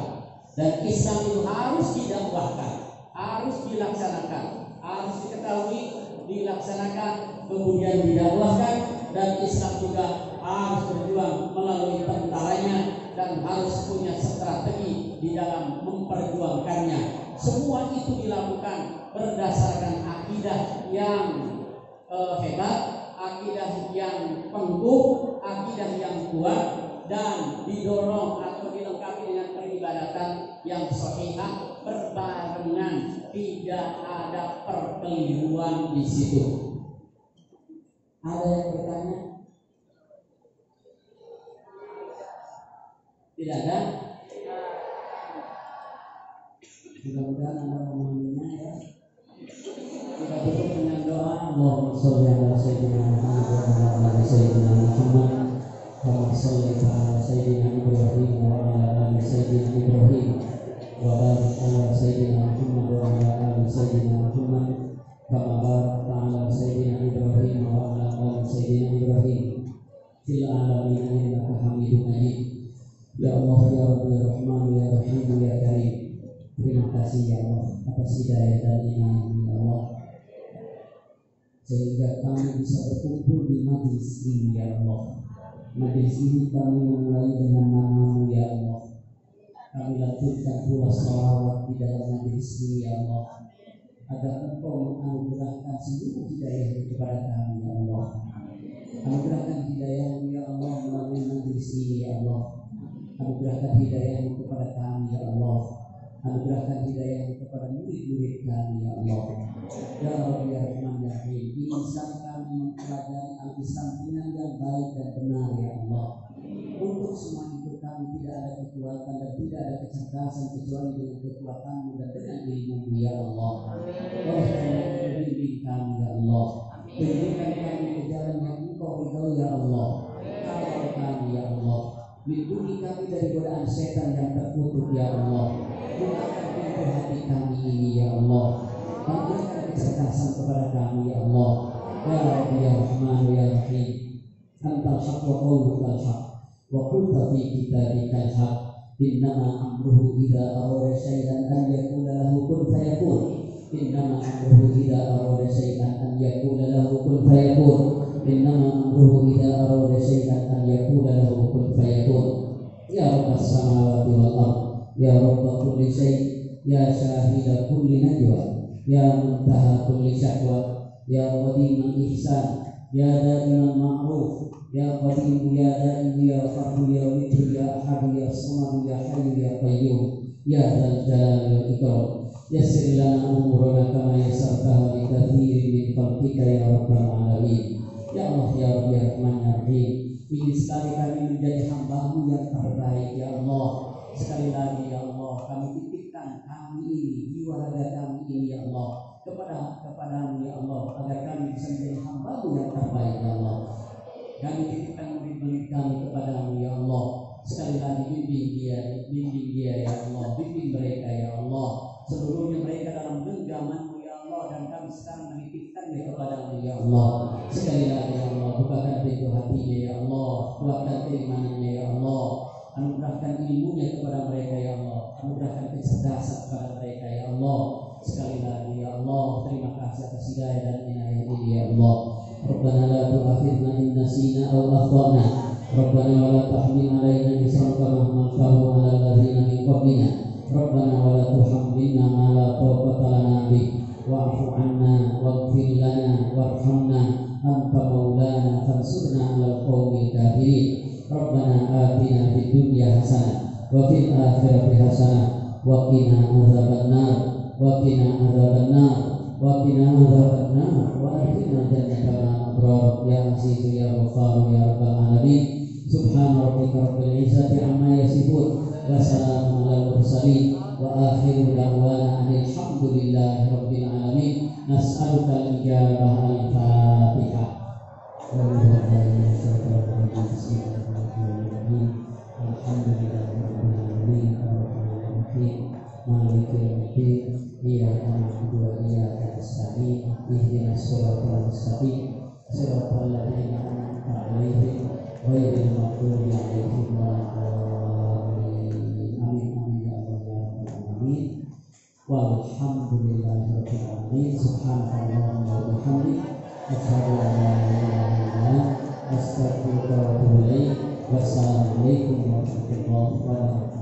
dan Islam itu harus didakwahkan, harus dilaksanakan, harus diketahui, dilaksanakan, kemudian didakwahkan, dan Islam juga harus berjuang melalui tentaranya, dan harus punya strategi di dalam memperjuangkannya. Semua itu dilakukan berdasarkan akidah yang hebat, akidah yang tangguh, akidah yang kuat, dan didorong atau dilengkapi dengan peribadatan yang sahihah berbarengan, tidak ada perkeliruan di situ. Ada yang bertanya? Tidak ada? Mudah-mudahan Anda memahaminya ya. Kita tutup dengan doa. Allahumma sholli ala sayyidina Muhammad wa ala ali sayyidina Muhammad. Allahumma sholli ala sayyidina Ibrahim wa ala ali sayyidina Ibrahim. Wa barik ala sayyidina Muhammad wa ala ali sayyidina Muhammad. Kama barakta ala sayyidina Ibrahim wa ala ali sayyidina Ibrahim. Fil alamin innaka Hamidum Majid. Ya Allah, ya Rabbi, ya Rahman, ya Rahim, ya Karim. Terima kasih ya Allah atas hidayah dan inayah ya Allah, sehingga kami bisa berkumpul di majlis ini ya Allah. Majlis ini kami memulai dengan nama-Mu ya Allah. Kami lanjutkan pula sholawat di dalam majlis ini ya Allah, agar Engkau menganugerahkan seluruh hidayah kepada kami ya Allah. Anugerahkan hidayah-Mu ya Allah melalui majlis ini ya Allah. Anugerahkan hidayah-Mu kepada kami ya Allah. Anugerahkan hidayah-Mu kepada murid-murid kami ya Allah. Ya Rabbi ya Rahman ya Rahim. Insan kami mempelajari al-Islam dengan yang baik dan benar ya Allah. Untuk semua itu kami tidak ada kekuatan dan tidak ada kecerdasan kecuali dengan kekuatan-Mu dan dengan ilmu-Mu ya Allah. Oleh karena itu bimbing kami ya Allah. Tunjukkan kami ke jalan yang Engkau ridhoi ya Allah. Kawal kami ya Allah. Lindungi kami dari godaan setan yang terkutuk ya Allah. Bukakan pintu hati kami ini ya Allah. Berikan kecerdasan kepada kami ya Allah. Ya Rabbi ya Rahman ya Rahim. Antal haq wa qawlukal haq wa qulta fi kitabikal haq. Innama amruhu idza arada syai'an an yaqula lahu kun fayakun. Innama amruhu idza arada syai'an an yaqula lahu kun fayakun. Innama amruhu idza arada syai'an an yaqula lahu kun fayakun. Ya Rabbas samawati wal ardh, ya Rabb kulli syai', ya syahida kulli najwa, ya muntaha kulli syakwa, ya qadiman ihsan, ya daiman ma'ruf, ya qadim ya daim ya fardu ya witr ya ahad ya samad ya hayy ya qayyum, ya dzal jalali wal ikram. Yassir lana umurana kama yassartaha li katsirin min khalqika ya rabbal alamin. Ya Allah ya Rabbi ya Rahman ya Rahim. Ingin sekali kami menjadi hamba-Mu yang terbaik ya Allah. Sekali lagi ya Allah, kami titipkan kami ini, jiwa raga kami ini ya Allah kepada-Mu ya Allah, agar kami bisa menjadi hamba-Mu yang terbaik ya Allah. Kami titipkan murid-murid kami kepada-Mu ya Allah. Sekali lagi bimbing dia ya Allah, bimbing mereka ya Allah. Seluruhnya mereka dalam genggaman-Mu ya Allah, dan kami sekarang menitipkannya kepada-Mu ya Allah. Sekali lagi ya Allah, bukakan pintu hatinya ya Allah, kuatkan keimanannya ya Allah. anugerahkan ilmunya kepada mereka ya Allah, anugerahkan kecerdasan kepada mereka ya Allah. Sekali lagi ya Allah, terima kasih atas hidayah dan inayah ini ya Allah. Rabbana la tu'akhidna in nasina aw akhtana. Rabbana wa la tahmil 'alaina isran kama hamaltahu 'alal ladzina min qablina. Rabbana wa la tuhammilna ma la taqata lana bih. Wa'fu 'anna waghfir lana warhamna anta maulana fansurna 'alal qaumil kafirin. Rabbana atina fid dunya hasanah wa fil akhirati hasanah wa qina adzabannar wa qina adzabannar wa qina adzabannar wa adkhilna jannatal abrar ya aziz ya ghafar ya rabbal alamin. Subhana rabbika rabbil izzati amma yasifun wa salamun alal mursalin wa akhiru da'wana alhamdulillahi rabbil alamin. Nas'aluka al-ijabah al-fatihah. Alhamdulillahirrahmanirrahim. Maliki yaumiddin. Iyyaka na'budu wa iyyaka nasta'in. Ihdinas siratal mustaqim. Siratal ladzina an'amta 'alaihim ghairil maghdubi 'alaihim waladdallin. Amin amin ya rabbal alamin. Walhamdulillahirabbil alamin. Subhanallahumma wa bihamdihi asyhadu an la ilaha illa anta astaghfiruka wa atubu ilaik. Wassalamualaikum warahmatullahi wabarakatuh.